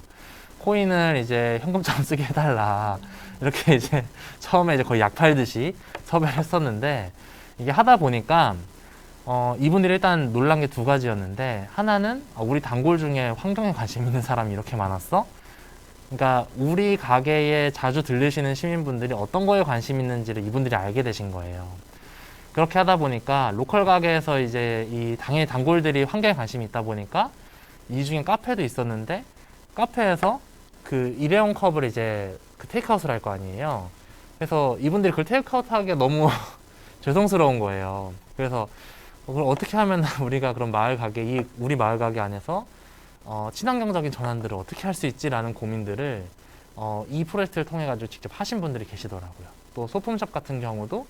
코인을 이제 현금처럼 쓰게 해달라 이렇게 이제 처음에 이제 거의 약 팔듯이 섭외를 했었는데 이게 하다 보니까 이분들이 일단 놀란 게 두 가지였는데 하나는 우리 단골 중에 환경에 관심 있는 사람이 이렇게 많았어? 그러니까 우리 가게에 자주 들르시는 시민분들이 어떤 거에 관심 있는지를 이분들이 알게 되신 거예요. 그렇게 하다 보니까 로컬 가게에서 이제 당연히 단골들이 환경에 관심이 있다 보니까 이 중에 카페도 있었는데 카페에서 그 일회용 컵을 이제 그 테이크아웃을 할 거 아니에요. 그래서 이분들이 그걸 테이크아웃 하기가 너무 죄송스러운 거예요. 그래서 그걸 어떻게 하면 우리가 그런 마을 가게, 우리 마을 가게 안에서 친환경적인 전환들을 어떻게 할 수 있지라는 고민들을 이 프로젝트를 통해 가지고 직접 하신 분들이 계시더라고요. 또 소품샵 같은 경우도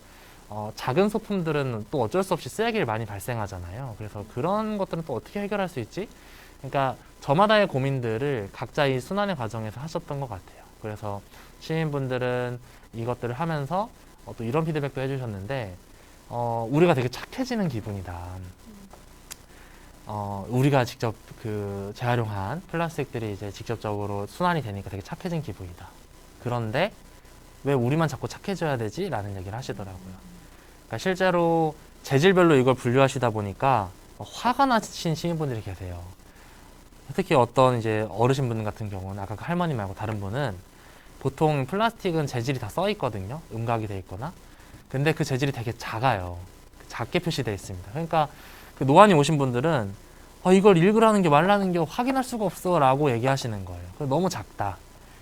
작은 소품들은 또 어쩔 수 없이 쓰레기를 많이 발생하잖아요. 그래서 그런 것들은 또 어떻게 해결할 수 있지? 그러니까 저마다의 고민들을 각자 이 순환의 과정에서 하셨던 것 같아요. 그래서 시민분들은 이것들을 하면서 또 이런 피드백도 해주셨는데 우리가 되게 착해지는 기분이다. 우리가 직접 그 재활용한 플라스틱들이 이제 직접적으로 순환이 되니까 되게 착해진 기분이다. 그런데 왜 우리만 자꾸 착해져야 되지? 라는 얘기를 하시더라고요. 그러니까 실제로 재질별로 이걸 분류하시다 보니까 화가 나신 시민분들이 계세요. 특히 어떤 이제 어르신분 같은 경우는 아까 그 할머니 말고 다른 분은 보통 플라스틱은 재질이 다 써 있거든요. 음각이 돼 있거나. 근데 그 재질이 되게 작아요. 작게 표시되어 있습니다. 그러니까 그 노안이 오신 분들은 이걸 읽으라는 게 말라는 게 확인할 수가 없어 라고 얘기하시는 거예요. 너무 작다.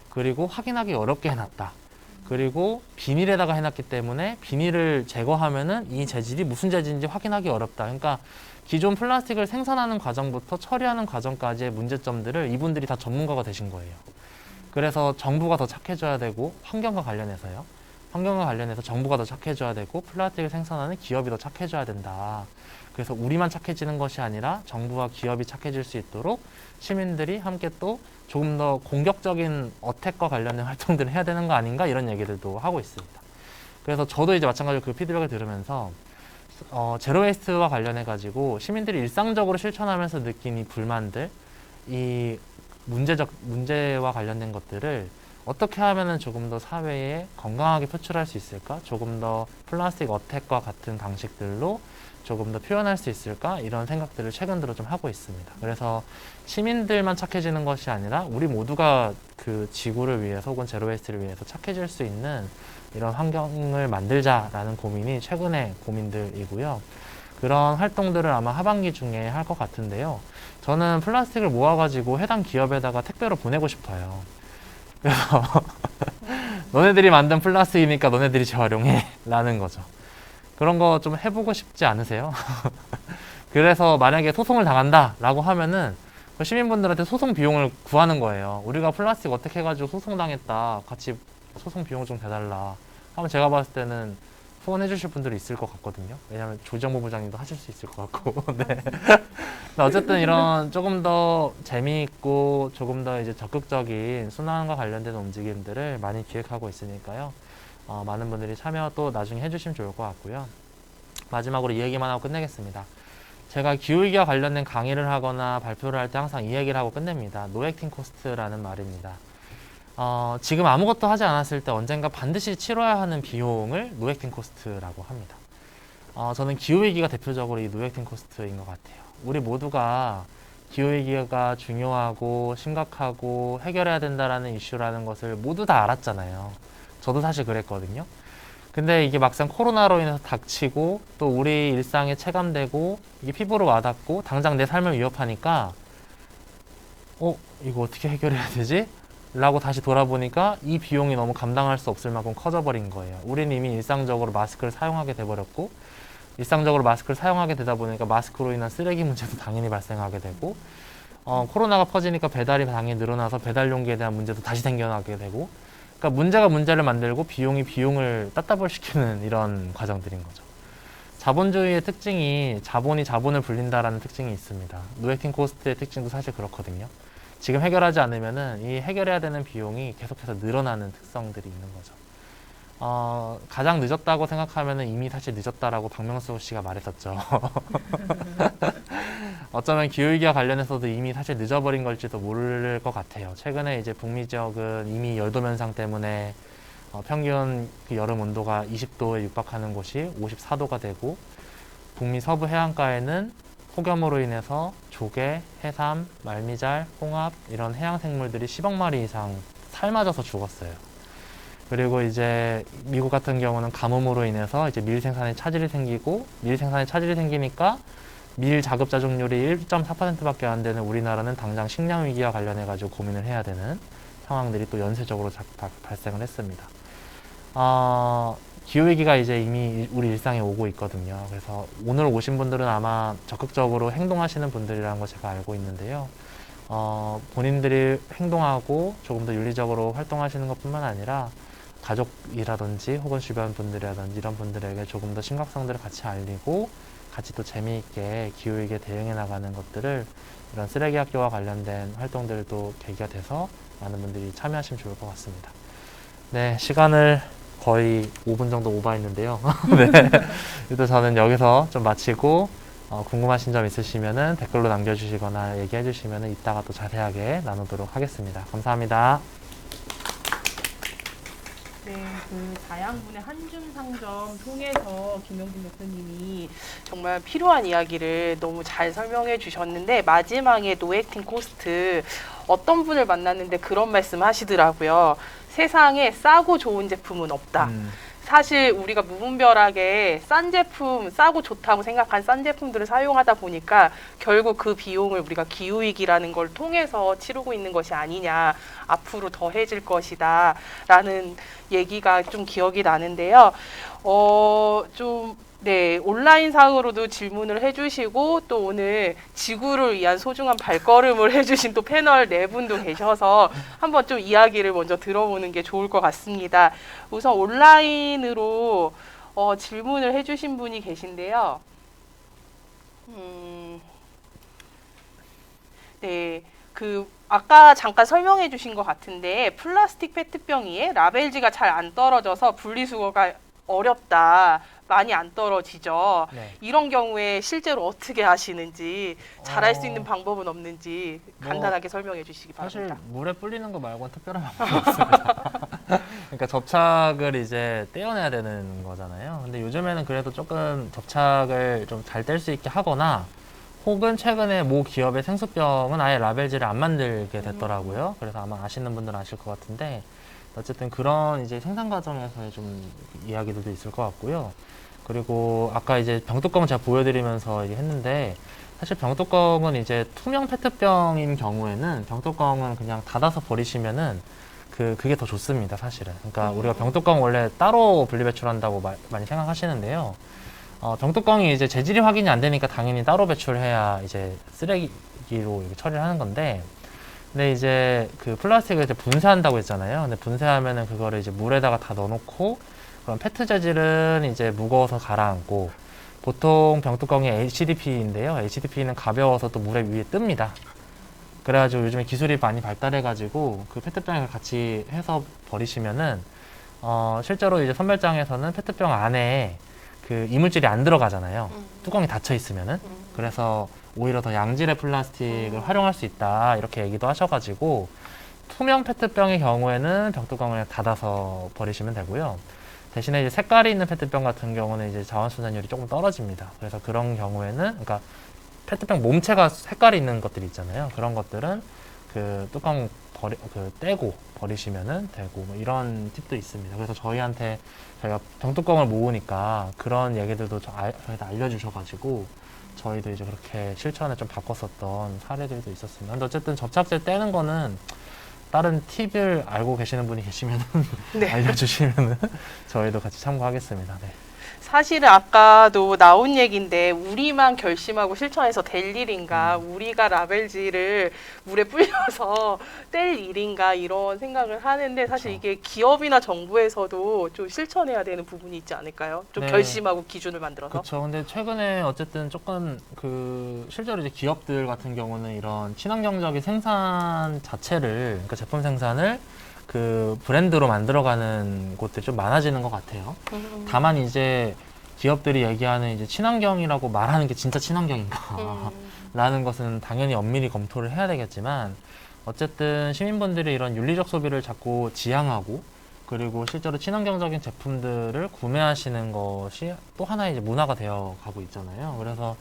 그리고 확인하기 어렵게 해놨다. 그리고 비닐에다가 해놨기 때문에 비닐을 제거하면은 이 재질이 무슨 재질인지 확인하기 어렵다. 그러니까 기존 플라스틱을 생산하는 과정부터 처리하는 과정까지의 문제점들을 이분들이 다 전문가가 되신 거예요. 그래서 정부가 더 착해져야 되고 환경과 관련해서요. 환경과 관련해서 정부가 더 착해져야 되고 플라스틱을 생산하는 기업이 더 착해져야 된다. 그래서 우리만 착해지는 것이 아니라 정부와 기업이 착해질 수 있도록 시민들이 함께 또 조금 더 공격적인 어택과 관련된 활동들을 해야 되는 거 아닌가 이런 얘기들도 하고 있습니다. 그래서 저도 이제 마찬가지로 그 피드백을 들으면서 제로웨이스트와 관련해 가지고 시민들이 일상적으로 실천하면서 느낀 이 불만들, 이 문제와 관련된 것들을 어떻게 하면은 조금 더 사회에 건강하게 표출할 수 있을까? 조금 더 플라스틱 어택과 같은 방식들로 조금 더 표현할 수 있을까? 이런 생각들을 최근 들어 좀 하고 있습니다. 그래서 시민들만 착해지는 것이 아니라 우리 모두가 그 지구를 위해서 혹은 제로웨이스트를 위해서 착해질 수 있는 이런 환경을 만들자라는 고민이 최근의 고민들이고요. 그런 활동들을 아마 하반기 중에 할 것 같은데요. 저는 플라스틱을 모아가지고 해당 기업에다가 택배로 보내고 싶어요. 그래서 너네들이 만든 플라스틱이니까 너네들이 재활용해 라는 거죠. 그런 거 좀 해보고 싶지 않으세요? 그래서 만약에 소송을 당한다 라고 하면은 그 시민분들한테 소송 비용을 구하는 거예요. 우리가 플라스틱 어떻게 해가지고 소송 당했다, 같이 소송 비용 좀 대달라 하면 제가 봤을 때는 후원해 주실 분들이 있을 것 같거든요. 왜냐하면 조정부 부장님도 하실 수 있을 것 같고. 네. 근데 어쨌든 이런 조금 더 재미있고 조금 더 이제 적극적인 순환과 관련된 움직임들을 많이 기획하고 있으니까요. 많은 분들이 참여 또 나중에 해주시면 좋을 것 같고요. 마지막으로 이 얘기만 하고 끝내겠습니다. 제가 기후위기와 관련된 강의를 하거나 발표를 할 때 항상 이 얘기를 하고 끝냅니다. 노 액팅 코스트라는 말입니다. 지금 아무것도 하지 않았을 때 언젠가 반드시 치러야 하는 비용을 노 액팅 코스트라고 합니다. 저는 기후위기가 대표적으로 이 노 액팅 코스트인 것 같아요. 우리 모두가 기후위기가 중요하고 심각하고 해결해야 된다라는 이슈라는 것을 모두 다 알았잖아요. 저도 사실 그랬거든요. 근데 이게 막상 코로나로 인해서 닥치고 또 우리 일상에 체감되고 이게 피부로 와닿고 당장 내 삶을 위협하니까 이거 어떻게 해결해야 되지? 라고 다시 돌아보니까 이 비용이 너무 감당할 수 없을 만큼 커져버린 거예요. 우리는 이미 일상적으로 마스크를 사용하게 돼버렸고 일상적으로 마스크를 사용하게 되다 보니까 마스크로 인한 쓰레기 문제도 당연히 발생하게 되고 코로나가 퍼지니까 배달이 당연히 늘어나서 배달 용기에 대한 문제도 다시 생겨나게 되고 그러니까 문제가 문제를 만들고 비용이 비용을 따따블시키는 이런 과정들인 거죠. 자본주의의 특징이 자본이 자본을 불린다라는 특징이 있습니다. 노 액팅 코스트의 특징도 사실 그렇거든요. 지금 해결하지 않으면은 이 해결해야 되는 비용이 계속해서 늘어나는 특성들이 있는 거죠. 가장 늦었다고 생각하면은 이미 사실 늦었다라고 박명수 씨가 말했었죠. 어쩌면 기후위기와 관련해서도 이미 사실 늦어버린 걸지도 모를 것 같아요. 최근에 이제 북미 지역은 이미 열도 면상 때문에 평균 그 여름 온도가 20도에 육박하는 곳이 54도가 되고 북미 서부 해안가에는 폭염으로 인해서 조개, 해삼, 말미잘, 홍합 이런 해양 생물들이 10억 마리 이상 삶아져서 죽었어요. 그리고 이제 미국 같은 경우는 가뭄으로 인해서 이제 밀 생산에 차질이 생기고 밀 생산에 차질이 생기니까 밀 자급 자족률이 1.4%밖에 안 되는 우리나라는 당장 식량 위기와 관련해 가지고 고민을 해야 되는 상황들이 또 연쇄적으로 발생을 했습니다. 기후위기가 이제 이미 우리 일상에 오고 있거든요. 그래서 오늘 오신 분들은 아마 적극적으로 행동하시는 분들이라는 거 제가 알고 있는데요. 본인들이 행동하고 조금 더 윤리적으로 활동하시는 것뿐만 아니라 가족이라든지 혹은 주변 분들이라든지 이런 분들에게 조금 더 심각성들을 같이 알리고 같이 또 재미있게 기후위기에 대응해 나가는 것들을 이런 쓰레기 학교와 관련된 활동들도 계기가 돼서 많은 분들이 참여하시면 좋을 것 같습니다. 네, 시간을 거의 5분 정도 오버했는데요. 네. 일단 저는 여기서 좀 마치고 궁금하신 점 있으시면은 댓글로 남겨주시거나 얘기해 주시면은 이따가 또 자세하게 나누도록 하겠습니다. 감사합니다. 네, 그 다양분의 한줌 상점 통해서 김영준 대표님이 정말 필요한 이야기를 너무 잘 설명해 주셨는데 마지막에 노 액팅 코스트 어떤 분을 만났는데 그런 말씀 하시더라고요. 세상에 싸고 좋은 제품은 없다. 사실 우리가 무분별하게 싼 제품, 싸고 좋다고 생각한 싼 제품들을 사용하다 보니까 결국 그 비용을 우리가 기후위기라는 걸 통해서 치르고 있는 것이 아니냐, 앞으로 더해질 것이다 라는 얘기가 좀 기억이 나는데요. 네, 온라인상으로도 질문을 해주시고 또 오늘 지구를 위한 소중한 발걸음을 해주신 또 패널 네 분도 계셔서 한번 좀 이야기를 먼저 들어보는 게 좋을 것 같습니다. 우선 온라인으로 질문을 해주신 분이 계신데요. 네, 아까 잠깐 설명해 주신 것 같은데 플라스틱 페트병 위에 라벨지가 잘 안 떨어져서 분리수거가 어렵다. 많이 안 떨어지죠. 네. 이런 경우에 실제로 어떻게 하시는지, 잘할 수 있는 어, 방법은 없는지 뭐, 간단하게 설명해 주시기 사실 바랍니다. 물에 불리는 거 말고는 특별한 방법이 없습니다. 그러니까 접착을 이제 떼어내야 되는 거잖아요. 근데 요즘에는 그래도 조금 접착을 좀 잘 뗄 수 있게 하거나 혹은 최근에 모 기업의 생수병은 아예 라벨지를 안 만들게 됐더라고요. 그래서 아마 아시는 분들은 아실 것 같은데 어쨌든 그런 이제 생산 과정에서의 좀 이야기들도 있을 것 같고요. 그리고 아까 이제 병뚜껑 제가 보여드리면서 얘기했는데 사실 병뚜껑은 이제 투명 페트병인 경우에는 병뚜껑은 그냥 닫아서 버리시면은 그게 더 좋습니다, 사실은. 그러니까 우리가 병뚜껑 원래 따로 분리배출한다고 많이 생각하시는데요. 병뚜껑이 이제 재질이 확인이 안 되니까 당연히 따로 배출해야 이제 쓰레기로 이렇게 처리를 하는 건데, 근데 이제 그 플라스틱을 이제 분쇄한다고 했잖아요. 근데 분쇄하면은 그거를 이제 물에다가 다 넣어놓고, 그럼 페트 재질은 이제 무거워서 가라앉고, 보통 병뚜껑이 HDP인데요. HDP는 가벼워서 또 물에 위에 뜹니다. 그래가지고 요즘에 기술이 많이 발달해가지고 그 페트병을 같이 해서 버리시면은, 실제로 이제 선별장에서는 페트병 안에 그 이물질이 안 들어가잖아요. 뚜껑이 닫혀 있으면은. 그래서 오히려 더 양질의 플라스틱을 활용할 수 있다 이렇게 얘기도 하셔가지고 투명 페트병의 경우에는 병뚜껑을 닫아서 버리시면 되고요. 대신에 이제 색깔이 있는 페트병 같은 경우는 이제 자원순환율이 조금 떨어집니다. 그래서 그런 경우에는 그러니까 페트병 몸체가 색깔이 있는 것들이 있잖아요. 그런 것들은 그 뚜껑 떼고 버리시면은 되고 뭐 이런 팁도 있습니다. 그래서 저희한테 저희가 병뚜껑을 모으니까 그런 얘기들도 저희한테 알려주셔가지고 저희도 이제 그렇게 실천에 좀 바꿨었던 사례들도 있었습니다. 근데 어쨌든 접착제 떼는 거는 다른 팁을 알고 계시는 분이 계시면 네. 알려주시면 저희도 같이 참고하겠습니다. 네. 사실은 아까도 나온 얘기인데 우리만 결심하고 실천해서 될 일인가, 우리가 라벨지를 물에 불려서 뗄 일인가 이런 생각을 하는데 사실 그렇죠. 이게 기업이나 정부에서도 좀 실천해야 되는 부분이 있지 않을까요? 좀 네. 결심하고 기준을 만들어서. 그렇죠. 근데 최근에 어쨌든 조금 실제로 이제 기업들 같은 경우는 이런 친환경적인 생산 자체를, 그러니까 제품 생산을 그 브랜드로 만들어가는 곳들이 좀 많아지는 것 같아요. 다만 이제 기업들이 얘기하는 이제 친환경이라고 말하는 게 진짜 친환경인가 라는 것은 당연히 엄밀히 검토를 해야 되겠지만 어쨌든 시민분들이 이런 윤리적 소비를 자꾸 지향하고 그리고 실제로 친환경적인 제품들을 구매하시는 것이 또 하나의 이제 문화가 되어 가고 있잖아요. 그래서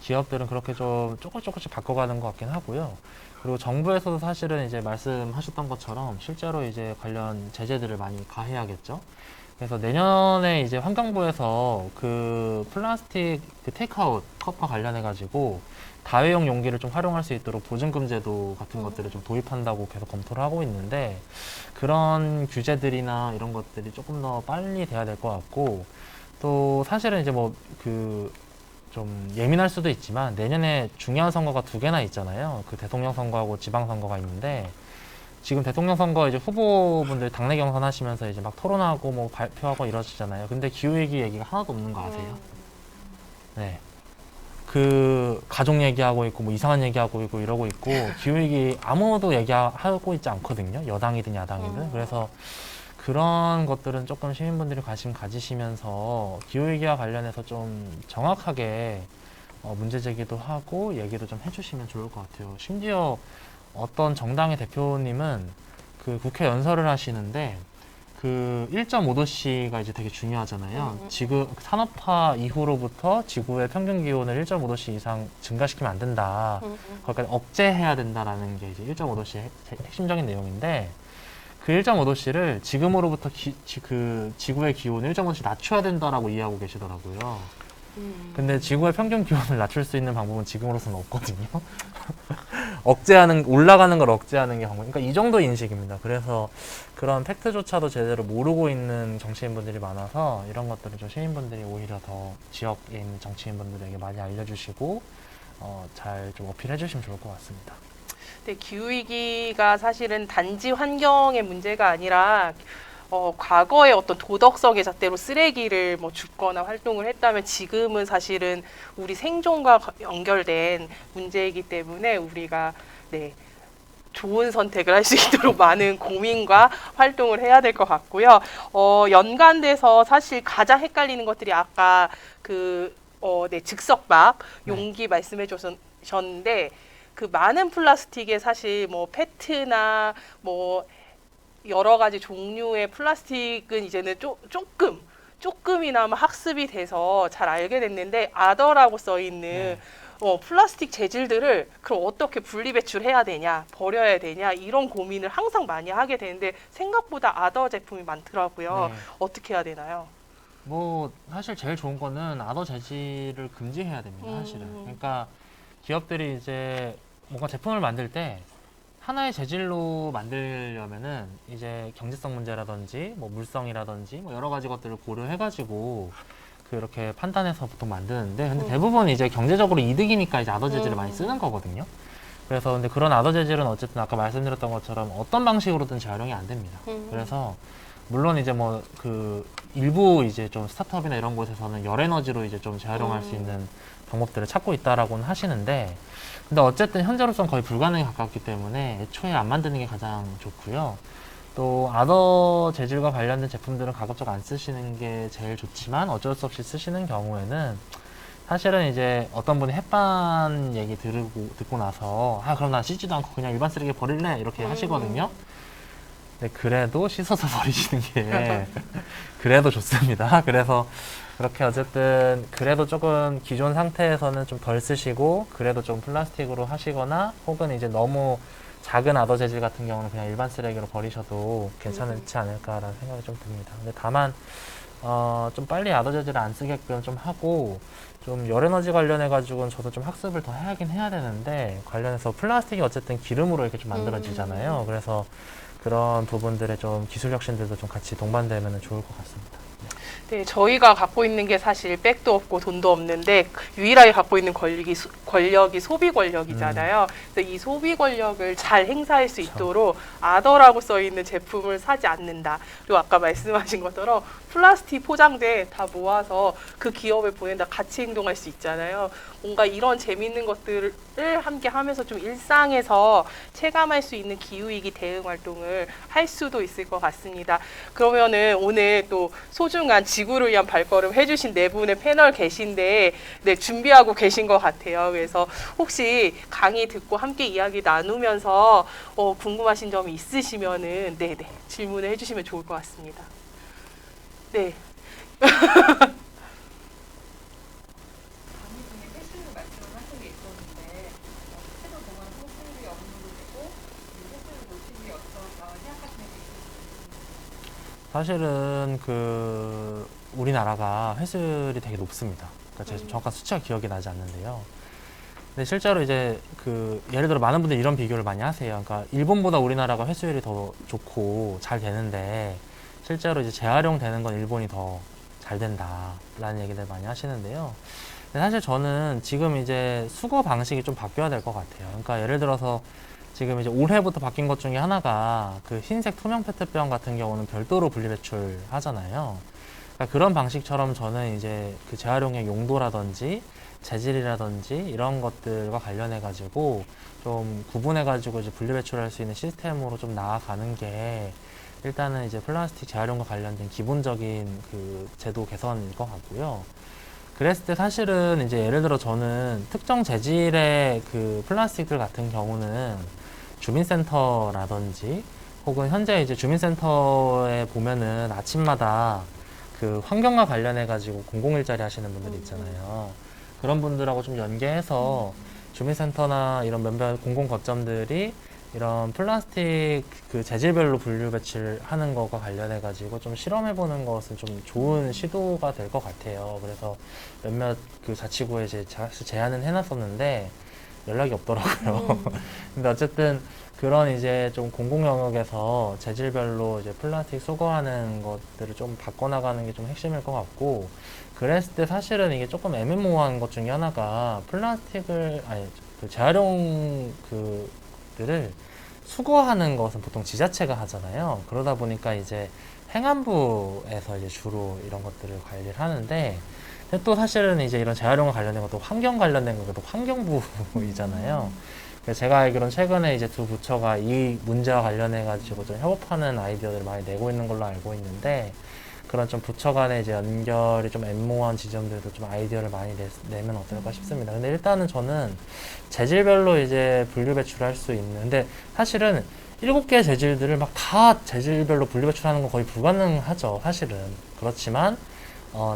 기업들은 그렇게 좀 조금씩 바꿔가는 것 같긴 하고요. 그리고 정부에서도 사실은 이제 말씀하셨던 것처럼 실제로 이제 관련 제재들을 많이 가해야겠죠. 그래서 내년에 이제 환경부에서 그 플라스틱 그 테이크아웃 컵과 관련해 가지고 다회용 용기를 좀 활용할 수 있도록 보증금 제도 같은 것들을 좀 도입한다고 계속 검토를 하고 있는데 그런 규제들이나 이런 것들이 조금 더 빨리 돼야 될 것 같고 또 사실은 이제 뭐 좀 예민할 수도 있지만 내년에 중요한 선거가 2개나 있잖아요. 그 대통령 선거하고 지방 선거가 있는데 지금 대통령 선거 이제 후보분들 당내 경선 하시면서 이제 막 토론하고 뭐 발표하고 이러시잖아요. 근데 기후위기 얘기가 하나도 없는 거 아세요? 네. 그 가족 얘기하고 있고 뭐 이상한 얘기하고 있고 이러고 있고 기후위기 아무도 얘기하고 있지 않거든요. 여당이든 야당이든. 그래서 그런 것들은 조금 시민분들이 관심 가지시면서 기후위기와 관련해서 좀 정확하게 문제 제기도 하고 얘기도 좀 해주시면 좋을 것 같아요. 심지어 어떤 정당의 대표님은 그 국회 연설을 하시는데 그 1.5도씨가 이제 되게 중요하잖아요. 지구 산업화 이후로부터 지구의 평균 기온을 1.5도씨 이상 증가시키면 안 된다. 거기까지 억제해야 된다라는 게 이제 1.5도씨의 핵심적인 내용인데 그 1.5도씨를 지금으로부터 그 지구의 기온을 1.5도씨 낮춰야 된다라고 이해하고 계시더라고요. 근데 지구의 평균 기온을 낮출 수 있는 방법은 지금으로서는 없거든요. 올라가는 걸 억제하는 게 방법. 그러니까 이 정도 인식입니다. 그래서 그런 팩트조차도 제대로 모르고 있는 정치인분들이 많아서 이런 것들을 좀 시민분들이 오히려 더 지역에 있는 정치인분들에게 많이 알려주시고 잘 좀 어필해 주시면 좋을 것 같습니다. 네, 기후위기가 사실은 단지 환경의 문제가 아니라 과거의 어떤 도덕성의 잣대로 쓰레기를 뭐 줍거나 활동을 했다면 지금은 사실은 우리 생존과 연결된 문제이기 때문에 우리가 네, 좋은 선택을 할 수 있도록 많은 고민과 활동을 해야 될 것 같고요. 연관돼서 사실 가장 헷갈리는 것들이 아까 네, 즉석밥, 용기 말씀해 주셨는데 그 많은 플라스틱에 사실 뭐 페트나 뭐 여러 가지 종류의 플라스틱은 이제는 조금이나마 학습이 돼서 잘 알게 됐는데 아더라고 써 있는 플라스틱 재질들을 그럼 어떻게 분리 배출해야 되냐, 버려야 되냐 이런 고민을 항상 많이 하게 되는데 생각보다 아더 제품이 많더라고요. 네. 어떻게 해야 되나요? 뭐 사실 제일 좋은 거는 아더 재질을 금지해야 됩니다. 사실은. 그러니까 기업들이 이제 뭔가 제품을 만들 때 하나의 재질로 만들려면은 이제 경제성 문제라든지 뭐 물성이라든지 뭐 여러 가지 것들을 고려해가지고 그렇게 판단해서 보통 만드는데 근데 대부분 이제 경제적으로 이득이니까 이제 아더 재질을 많이 쓰는 거거든요. 그래서 근데 그런 아더 재질은 어쨌든 아까 말씀드렸던 것처럼 어떤 방식으로든 재활용이 안 됩니다. 그래서 물론 이제 뭐 그 일부 이제 좀 스타트업이나 이런 곳에서는 열에너지로 이제 좀 재활용할 수 있는 방법들을 찾고 있다라고는 하시는데 근데 어쨌든 현재로서는 거의 불가능에 가깝기 때문에 애초에 안 만드는 게 가장 좋고요. 또 아더 재질과 관련된 제품들은 가급적 안 쓰시는 게 제일 좋지만 어쩔 수 없이 쓰시는 경우에는 사실은 이제 어떤 분이 햇반 얘기 듣고 나서 그럼 난 씻지도 않고 그냥 일반 쓰레기에 버릴래 이렇게 하시거든요. 근데 그래도 씻어서 버리시는 게 그래도 좋습니다. 그래서 그렇게 어쨌든 그래도 조금 기존 상태에서는 좀 덜 쓰시고 그래도 좀 플라스틱으로 하시거나 혹은 이제 너무 작은 아더 재질 같은 경우는 그냥 일반 쓰레기로 버리셔도 괜찮지 않을까라는 생각이 좀 듭니다. 근데 다만 좀 빨리 아더 재질을 안 쓰게끔 좀 하고 좀 열에너지 관련해 가지고는 저도 좀 학습을 더 하긴 해야 되는데 관련해서 플라스틱이 어쨌든 기름으로 이렇게 좀 만들어지잖아요. 그래서 그런 부분들의 좀 기술 혁신들도 좀 같이 동반되면 좋을 것 같습니다. 네, 저희가 갖고 있는 게 사실 백도 없고 돈도 없는데 유일하게 갖고 있는 권력이 소비 권력이잖아요. 그래서 이 소비 권력을 잘 행사할 수 있도록 아더라고 써 있는 제품을 사지 않는다. 그리고 아까 말씀하신 것처럼 플라스틱 포장재 다 모아서 그 기업에 보낸다. 같이 행동할 수 있잖아요. 뭔가 이런 재미있는 것들을 함께 하면서 좀 일상에서 체감할 수 있는 기후위기 대응 활동을 할 수도 있을 것 같습니다. 그러면은 오늘 또 소중한 지구를 위한 발걸음 해주신 네 분의 패널 계신데 네, 준비하고 계신 것 같아요. 그래서 혹시 강의 듣고 함께 이야기 나누면서 궁금하신 점이 있으시면은 네네 질문을 해주시면 좋을 것 같습니다. 네. 사실은 우리나라가 회수율이 되게 높습니다. 그러니까 제가 정확한 수치가 기억이 나지 않는데요. 근데 실제로 이제 예를 들어 많은 분들이 이런 비교를 많이 하세요. 그러니까 일본보다 우리나라가 회수율이 더 좋고 잘 되는데 실제로 이제 재활용되는 건 일본이 더 잘 된다라는 얘기들 많이 하시는데요. 근데 사실 저는 지금 이제 수거 방식이 좀 바뀌어야 될 것 같아요. 그러니까 예를 들어서 지금 이제 올해부터 바뀐 것 중에 하나가 흰색 투명 페트병 같은 경우는 별도로 분리배출 하잖아요. 그러니까 그런 방식처럼 저는 이제 재활용의 용도라든지 재질이라든지 이런 것들과 관련해 가지고 좀 구분해 가지고 이제 분리배출할 수 있는 시스템으로 좀 나아가는 게 일단은 이제 플라스틱 재활용과 관련된 기본적인 제도 개선일 것 같고요. 그랬을 때 사실은 이제 예를 들어 저는 특정 재질의 플라스틱들 같은 경우는 주민센터라든지 혹은 현재 이제 주민센터에 보면은 아침마다 환경과 관련해 가지고 공공일자리 하시는 분들이 있잖아요. 그런 분들하고 좀 연계해서 주민센터나 이런 몇몇 공공거점들이 이런 플라스틱 그 재질별로 분류 배출하는 거가 관련해 가지고 좀 실험해 보는 것은 좀 좋은 시도가 될 것 같아요. 그래서 몇몇 그 자치구에 이제 제안은 해놨었는데 연락이 없더라고요. 근데 어쨌든 그런 이제 좀 공공 영역에서 재질별로 이제 플라스틱 수거하는 것들을 좀 바꿔나가는 게 좀 핵심일 것 같고, 그랬을 때 사실은 이게 조금 애매모호한 것 중에 하나가 플라스틱을 아니 그 재활용 그들을 수거하는 것은 보통 지자체가 하잖아요. 그러다 보니까 이제 행안부에서 이제 주로 이런 것들을 관리를 하는데, 근데 또 사실은 이제 이런 재활용과 관련된 것도 환경 관련된 것도 환경부이잖아요. 그래서 제가 알기로는 최근에 이제 두 부처가 이 문제와 관련해 가지고 좀 협업하는 아이디어들을 많이 내고 있는 걸로 알고 있는데, 그런 좀 부처 간의 이제 연결이 좀 애매모호한 지점들도 좀 아이디어를 많이 내면 어떨까 싶습니다. 근데 일단은 저는 재질별로 이제 분류 배출할 수 있는, 근데 사실은 7개의 재질들을 막 다 재질별로 분류 배출하는 건 거의 불가능하죠, 사실은. 그렇지만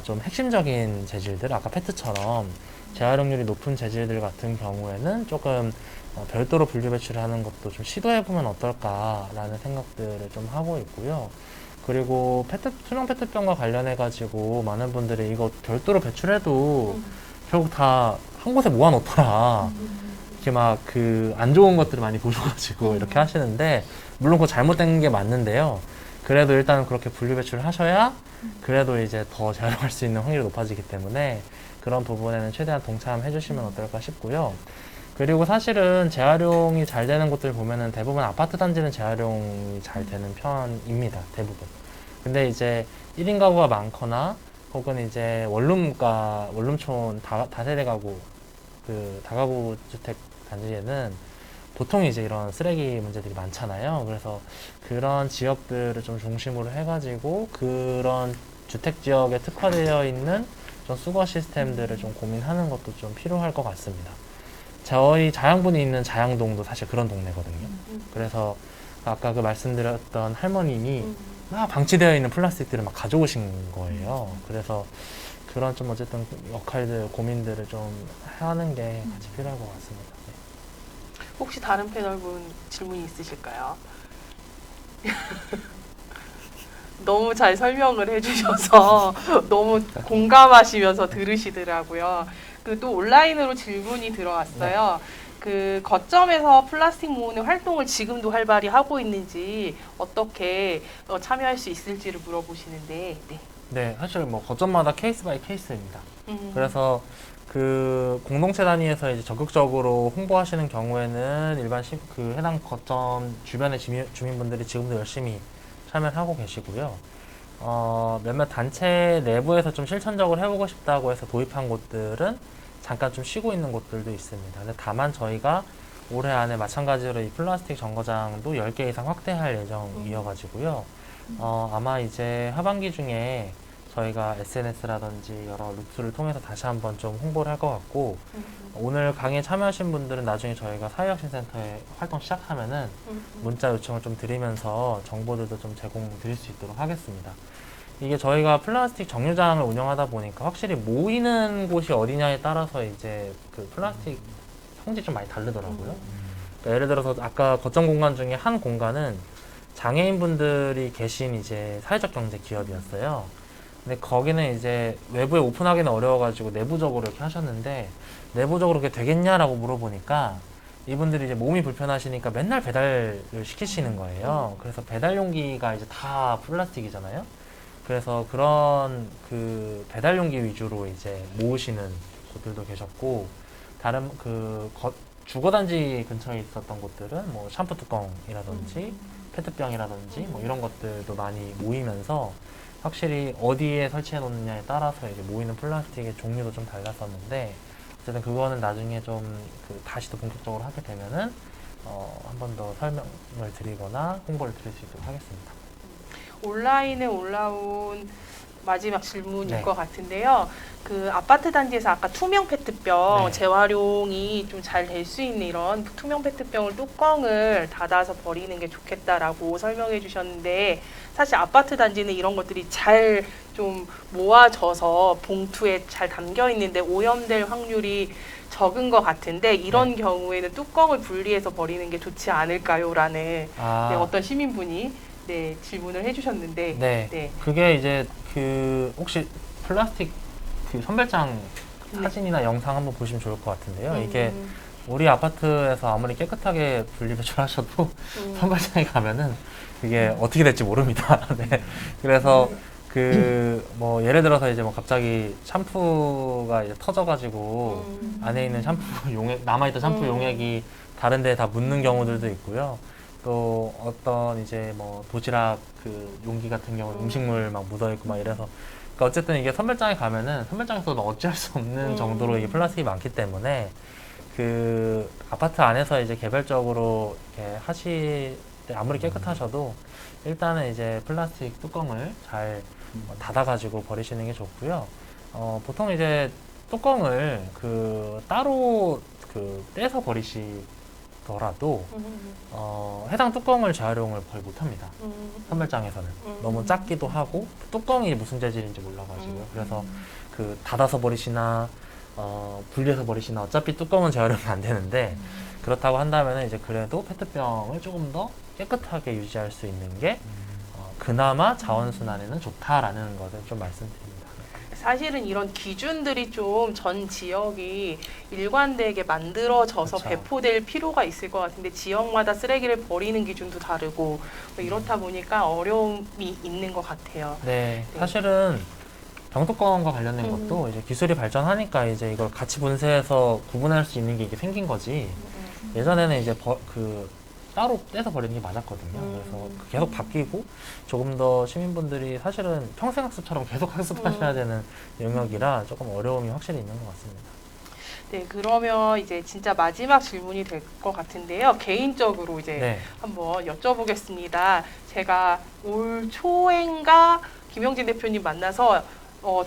좀 핵심적인 재질들, 아까 페트처럼 재활용률이 높은 재질들 같은 경우에는 조금 별도로 분류 배출을 하는 것도 좀 시도해보면 어떨까라는 생각들을 좀 하고 있고요. 그리고 투명 페트병과 관련해가지고 많은 분들이 이거 별도로 배출해도 결국 다 한 곳에 모아놓더라. 이렇게 막 그 안 좋은 것들을 많이 보셔가지고 이렇게 하시는데, 물론 그거 잘못된 게 맞는데요. 그래도 일단 그렇게 분류 배출을 하셔야 그래도 이제 더 재활용할 수 있는 확률이 높아지기 때문에 그런 부분에는 최대한 동참해 주시면 어떨까 싶고요. 그리고 사실은 재활용이 잘 되는 곳들 보면은 대부분 아파트 단지는 재활용이 잘 되는 편입니다. 대부분. 근데 이제 1인 가구가 많거나 혹은 이제 원룸촌 다세대 가구, 그 다가구 주택 단지에는 보통 이제 이런 쓰레기 문제들이 많잖아요. 그래서 그런 지역들을 좀 중심으로 해가지고 그런 주택 지역에 특화되어 있는 좀 수거 시스템들을 좀 고민하는 것도 좀 필요할 것 같습니다. 저희 자양분이 있는 자양동도 사실 그런 동네거든요. 그래서 아까 그 말씀드렸던 할머님이 막 방치되어 있는 플라스틱들을 막 가져오신 거예요. 그래서 그런 좀 어쨌든 역할들, 고민들을 좀 하는 게 같이 필요할 것 같습니다. 네. 혹시 다른 패널분 질문이 있으실까요? 너무 잘 설명을 해주셔서 너무 공감하시면서 들으시더라고요. 그 또 온라인으로 질문이 들어왔어요. 그 거점에서 플라스틱 모으는 활동을 지금도 활발히 하고 있는지, 어떻게 참여할 수 있을지를 물어보시는데, 네. 네, 사실 뭐 거점마다 케이스 바이 케이스입니다. 그래서 그 공동체 단위에서 이제 적극적으로 홍보하시는 경우에는 그 해당 거점 주변의 주민분들이 지금도 열심히 참여를 하고 계시고요. 몇몇 단체 내부에서 좀 실천적으로 해보고 싶다고 해서 도입한 곳들은 잠깐 좀 쉬고 있는 곳들도 있습니다. 근데 다만 저희가 올해 안에 마찬가지로 이 플라스틱 정거장도 10개 이상 확대할 예정이어가지고요. 아마 이제 하반기 중에 저희가 SNS라든지 여러 루트를 통해서 다시 한번 좀 홍보를 할 것 같고, 오늘 강의에 참여하신 분들은 나중에 저희가 사회혁신센터에 활동 시작하면은 문자 요청을 좀 드리면서 정보들도 좀 제공 드릴 수 있도록 하겠습니다. 이게 저희가 플라스틱 정류장을 운영하다 보니까 확실히 모이는 곳이 어디냐에 따라서 이제 그 플라스틱 성질이 좀 많이 다르더라고요. 그러니까 예를 들어서 아까 거점 공간 중에 한 공간은 장애인분들이 계신 이제 사회적 경제 기업이었어요. 근데 거기는 이제 외부에 오픈하기는 어려워가지고 내부적으로 이렇게 하셨는데, 내부적으로 그게 되겠냐라고 물어보니까 이분들이 이제 몸이 불편하시니까 맨날 배달을 시키시는 거예요. 그래서 배달 용기가 이제 다 플라스틱이잖아요. 그래서 그런 그 배달 용기 위주로 이제 모으시는 곳들도 계셨고, 다른 주거단지 근처에 있었던 곳들은 뭐 샴푸 뚜껑이라든지 페트병이라든지 뭐 이런 것들도 많이 모이면서 확실히 어디에 설치해 놓느냐에 따라서 이제 모이는 플라스틱의 종류도 좀 달랐었는데, 어쨌든 그거는 나중에 좀 다시 또 본격적으로 하게 되면은 한 번 더 설명을 드리거나 홍보를 드릴 수 있도록 하겠습니다. 온라인에 올라온 마지막 질문일 네. 것 같은데요. 그 아파트 단지에서 아까 투명 페트병 네. 재활용이 좀 잘 될 수 있는 이런 투명 페트병을 뚜껑을 닫아서 버리는 게 좋겠다라고 설명해 주셨는데, 사실 아파트 단지는 이런 것들이 잘 좀 모아져서 봉투에 잘 담겨 있는데 오염될 확률이 적은 것 같은데 이런 경우에는 뚜껑을 분리해서 버리는 게 좋지 않을까요?라는 네, 어떤 시민분이 네, 질문을 해주셨는데 네. 그게 이제 그 혹시 플라스틱 그 선별장 사진이나 영상 한번 보시면 좋을 것 같은데요. 이게 우리 아파트에서 아무리 깨끗하게 분리배출하셔도 선별장에 가면은 그게 어떻게 될지 모릅니다. 네. 그래서 그 뭐 예를 들어서 이제 뭐 갑자기 샴푸가 이제 터져가지고 안에 있는 샴푸 용액 남아있던 샴푸 용액이 다른 데에 다 묻는 경우들도 있고요. 또 어떤 이제 뭐 도시락 그 용기 같은 경우 음식물 막 묻어있고 막 이래서 그러니까 어쨌든 이게 선별장에 가면은 선별장에서 막 어찌할 수 없는 정도로 이게 플라스틱이 많기 때문에 그 아파트 안에서 이제 개별적으로 이렇게 하실 때 아무리 깨끗하셔도 일단은 이제 플라스틱 뚜껑을 잘 닫아가지고 버리시는 게 좋고요. 보통 이제 뚜껑을 그 따로 그 떼서 버리시더라도 해당 뚜껑을 재활용을 거의 못합니다. 선별장에서는 너무 작기도 하고 뚜껑이 무슨 재질인지 몰라가지고요. 그래서 그 닫아서 버리시나 분리해서 버리시나 어차피 뚜껑은 재활용이 안 되는데 그렇다고 한다면 이제 그래도 페트병을 조금 더 깨끗하게 유지할 수 있는 게 그나마 자원순환에는 좋다라는 것을 좀 말씀드립니다. 사실은 이런 기준들이 좀 전 지역이 일관되게 만들어져서 그쵸. 배포될 필요가 있을 것 같은데 지역마다 쓰레기를 버리는 기준도 다르고 뭐 이렇다 보니까 어려움이 있는 것 같아요. 네, 네. 사실은 병뚜껑과 관련된 것도 이제 기술이 발전하니까 이제 이걸 같이 분쇄해서 구분할 수 있는 게 이게 생긴 거지. 예전에는 이제 그 따로 떼서 버리는 게 맞았거든요. 그래서 계속 바뀌고 조금 더 시민분들이 사실은 평생 학습처럼 계속 학습하셔야 되는 영역이라 조금 어려움이 확실히 있는 것 같습니다. 네, 그러면 이제 진짜 마지막 질문이 될 것 같은데요. 개인적으로 이제 네. 한번 여쭤보겠습니다. 제가 올 초인가 김영진 대표님 만나서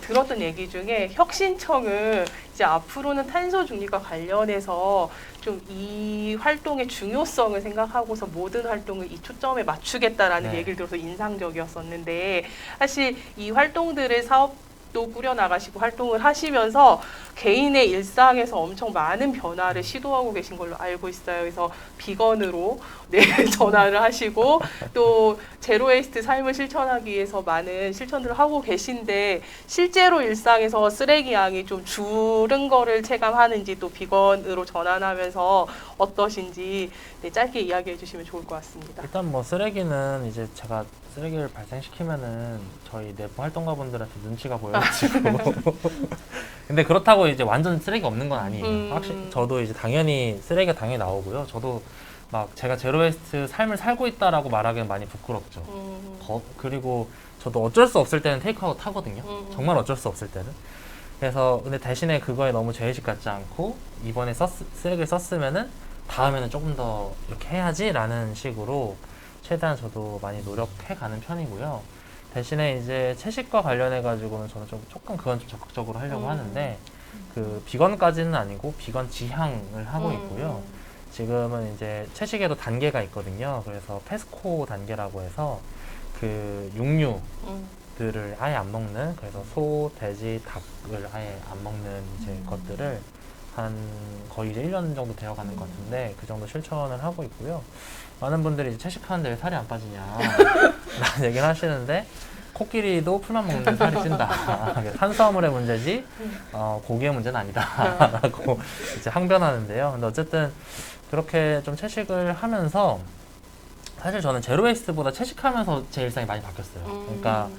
들었던 얘기 중에 혁신청은 이제 앞으로는 탄소 중립과 관련해서 좀 이 활동의 중요성을 생각하고서 모든 활동을 이 초점에 맞추겠다라는 네. 얘기를 들어서 인상적이었었는데 사실 이 활동들을 사업도 꾸려나가시고 활동을 하시면서 개인의 일상에서 엄청 많은 변화를 시도하고 계신 걸로 알고 있어요. 그래서 비건으로 네, 전화를 하시고 또 제로웨이스트 삶을 실천하기 위해서 많은 실천들을 하고 계신데 실제로 일상에서 쓰레기 양이 좀 줄은 거를 체감하는지 또 비건으로 전환하면서 어떠신지 네, 짧게 이야기해 주시면 좋을 것 같습니다. 일단 뭐 쓰레기는 이제 제가 쓰레기를 발생시키면은 저희 내부 활동가분들한테 눈치가 보여가지고 근데 그렇다고 이제 완전 쓰레기 없는 건 아니에요. 확실히 저도 이제 당연히 쓰레기가 당연히 나오고요. 저도 막 제가 제로웨이스트 삶을 살고 있다라고 말하기는 많이 부끄럽죠. 그리고 저도 어쩔 수 없을 때는 테이크아웃 하거든요. 정말 어쩔 수 없을 때는. 그래서 근데 대신에 그거에 너무 죄의식 갖지 않고 이번에 쓰레기를 썼으면은 다음에는 조금 더 이렇게 해야지라는 식으로 최대한 저도 많이 노력해 가는 편이고요. 대신에 이제 채식과 관련해 가지고는 저는 조금 그건 좀 적극적으로 하려고 하는데 그 비건까지는 아니고 비건 지향을 하고 있고요. 지금은 이제 채식에도 단계가 있거든요. 그래서 페스코 단계라고 해서 그 육류들을 아예 안 먹는 그래서 소, 돼지, 닭을 아예 안 먹는 이제 것들을 한 거의 이제 1년 정도 되어 가는 것 같은데 그 정도 실천을 하고 있고요. 많은 분들이 이제 채식하는데 왜 살이 안 빠지냐 라는 얘기를 하시는데 코끼리도 풀만 먹는데 살이 찐다. 탄수화물의 문제지 고기의 문제는 아니다 라고 이제 항변하는데요. 근데 어쨌든 그렇게 좀 채식을 하면서 사실 저는 제로웨이스트보다 채식하면서 제 일상이 많이 바뀌었어요. 그러니까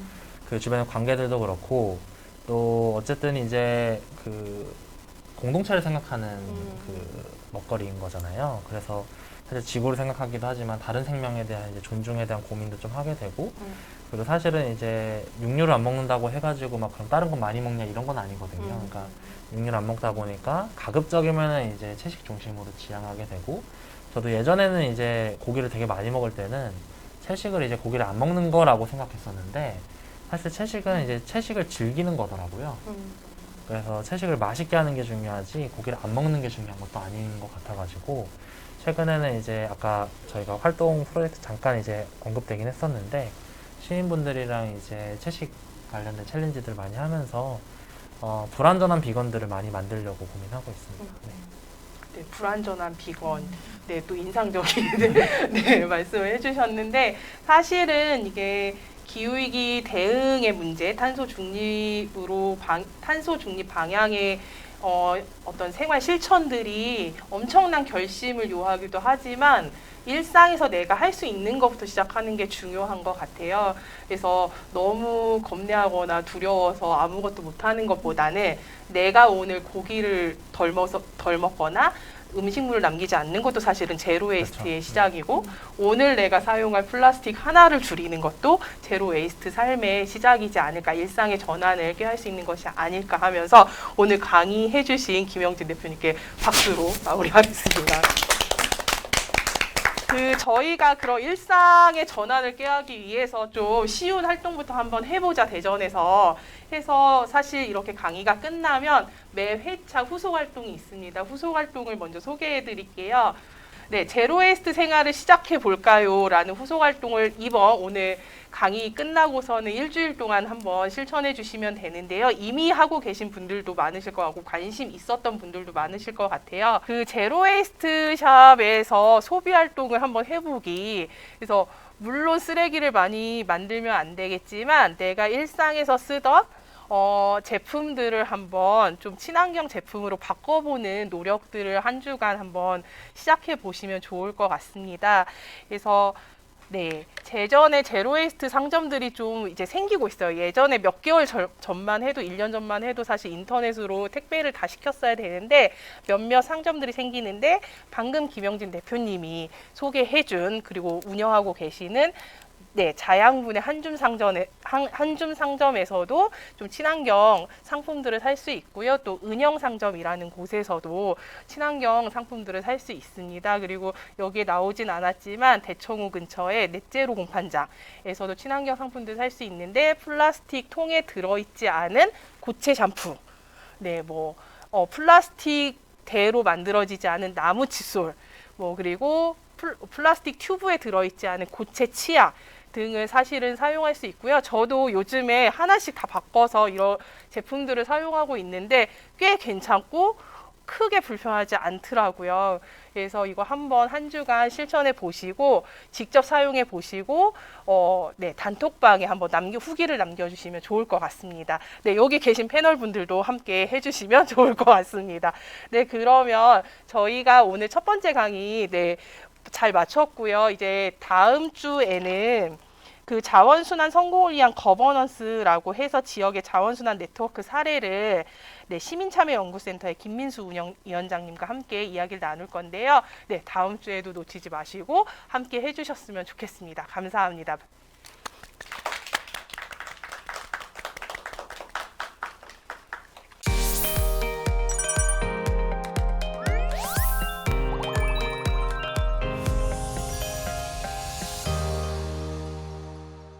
그 주변의 관계들도 그렇고 또 어쨌든 이제 그 공동체를 생각하는 그 먹거리인 거잖아요. 그래서 사실 지구를 생각하기도 하지만 다른 생명에 대한 이제 존중에 대한 고민도 좀 하게 되고 그리고 사실은 이제 육류를 안 먹는다고 해가지고 막 그럼 다른 건 많이 먹냐 이런 건 아니거든요. 그러니까 육류를 안 먹다 보니까 가급적이면은 이제 채식 중심으로 지향하게 되고 저도 예전에는 이제 고기를 되게 많이 먹을 때는 채식을 이제 고기를 안 먹는 거라고 생각했었는데 사실 채식은 이제 채식을 즐기는 거더라고요. 그래서 채식을 맛있게 하는 게 중요하지 고기를 안 먹는 게 중요한 것도 아닌 것 같아가지고 최근에는 이제 아까 저희가 활동 프로젝트 잠깐 이제 언급되긴 했었는데 시민분들이랑 이제 채식 관련된 챌린지들 많이 하면서 불완전한 비건들을 많이 만들려고 고민하고 있습니다. 네. 네, 불완전한 비건. 네, 또 인상적인 네, 말씀을 해주셨는데 사실은 이게 기후위기 대응의 문제, 탄소 중립 방향의 어떤 생활 실천들이 엄청난 결심을 요하기도 하지만 일상에서 내가 할 수 있는 것부터 시작하는 게 중요한 것 같아요. 그래서 너무 겁내하거나 두려워서 아무것도 못하는 것보다는 내가 오늘 고기를 덜 먹거나 음식물을 남기지 않는 것도 사실은 제로 웨이스트의 그렇죠. 시작이고 오늘 내가 사용할 플라스틱 하나를 줄이는 것도 제로 웨이스트 삶의 시작이지 않을까, 일상의 전환을 꾀할 수 있는 것이 아닐까 하면서 오늘 강의해 주신 김영진 대표님께 박수로 마무리하겠습니다. 저희가 그런 일상의 전환을 꾀하기 위해서 좀 쉬운 활동부터 한번 해보자 대전에서 해서 사실 이렇게 강의가 끝나면 매 회차 후속 활동이 있습니다. 후속 활동을 먼저 소개해 드릴게요. 네, 제로 웨이스트 생활을 시작해 볼까요? 라는 후속 활동을 오늘 강의 끝나고서는 일주일 동안 한번 실천해 주시면 되는데요. 이미 하고 계신 분들도 많으실 것 같고 관심 있었던 분들도 많으실 것 같아요. 그 제로 웨이스트 샵에서 소비 활동을 한번 해보기. 그래서 물론 쓰레기를 많이 만들면 안 되겠지만 내가 일상에서 쓰던 제품들을 한번 좀 친환경 제품으로 바꿔보는 노력들을 한 주간 한번 시작해 보시면 좋을 것 같습니다. 그래서 네, 제전에 제로웨이스트 상점들이 좀 이제 생기고 있어요. 예전에 몇 개월 전만 해도 1년 전만 해도 사실 인터넷으로 택배를 다 시켰어야 되는데 몇몇 상점들이 생기는데 방금 김영진 대표님이 소개해준 그리고 운영하고 계시는 네, 자양분의 한줌 상점에서도 좀 친환경 상품들을 살 수 있고요. 또 은영 상점이라는 곳에서도 친환경 상품들을 살 수 있습니다. 그리고 여기에 나오진 않았지만 대청호 근처에 넷제로 공판장에서도 친환경 상품들 살 수 있는데 플라스틱 통에 들어있지 않은 고체 샴푸, 네, 플라스틱 대로 만들어지지 않은 나무 칫솔, 그리고 플라스틱 튜브에 들어있지 않은 고체 치약 등을 사실은 사용할 수 있고요. 저도 요즘에 하나씩 다 바꿔서 이런 제품들을 사용하고 있는데 꽤 괜찮고 크게 불편하지 않더라고요. 그래서 이거 한번 한 주간 실천해 보시고 직접 사용해 보시고 네, 단톡방에 한번 후기를 남겨주시면 좋을 것 같습니다. 네, 여기 계신 패널 분들도 함께 해주시면 좋을 것 같습니다. 네, 그러면 저희가 오늘 첫 번째 강의 잘 마쳤고요. 이제 다음 주에는 그 자원순환 성공을 위한 거버넌스라고 해서 지역의 자원순환 네트워크 사례를 시민참여연구센터의 김민수 위원장님과 함께 이야기를 나눌 건데요. 네, 다음 주에도 놓치지 마시고 함께 해주셨으면 좋겠습니다. 감사합니다.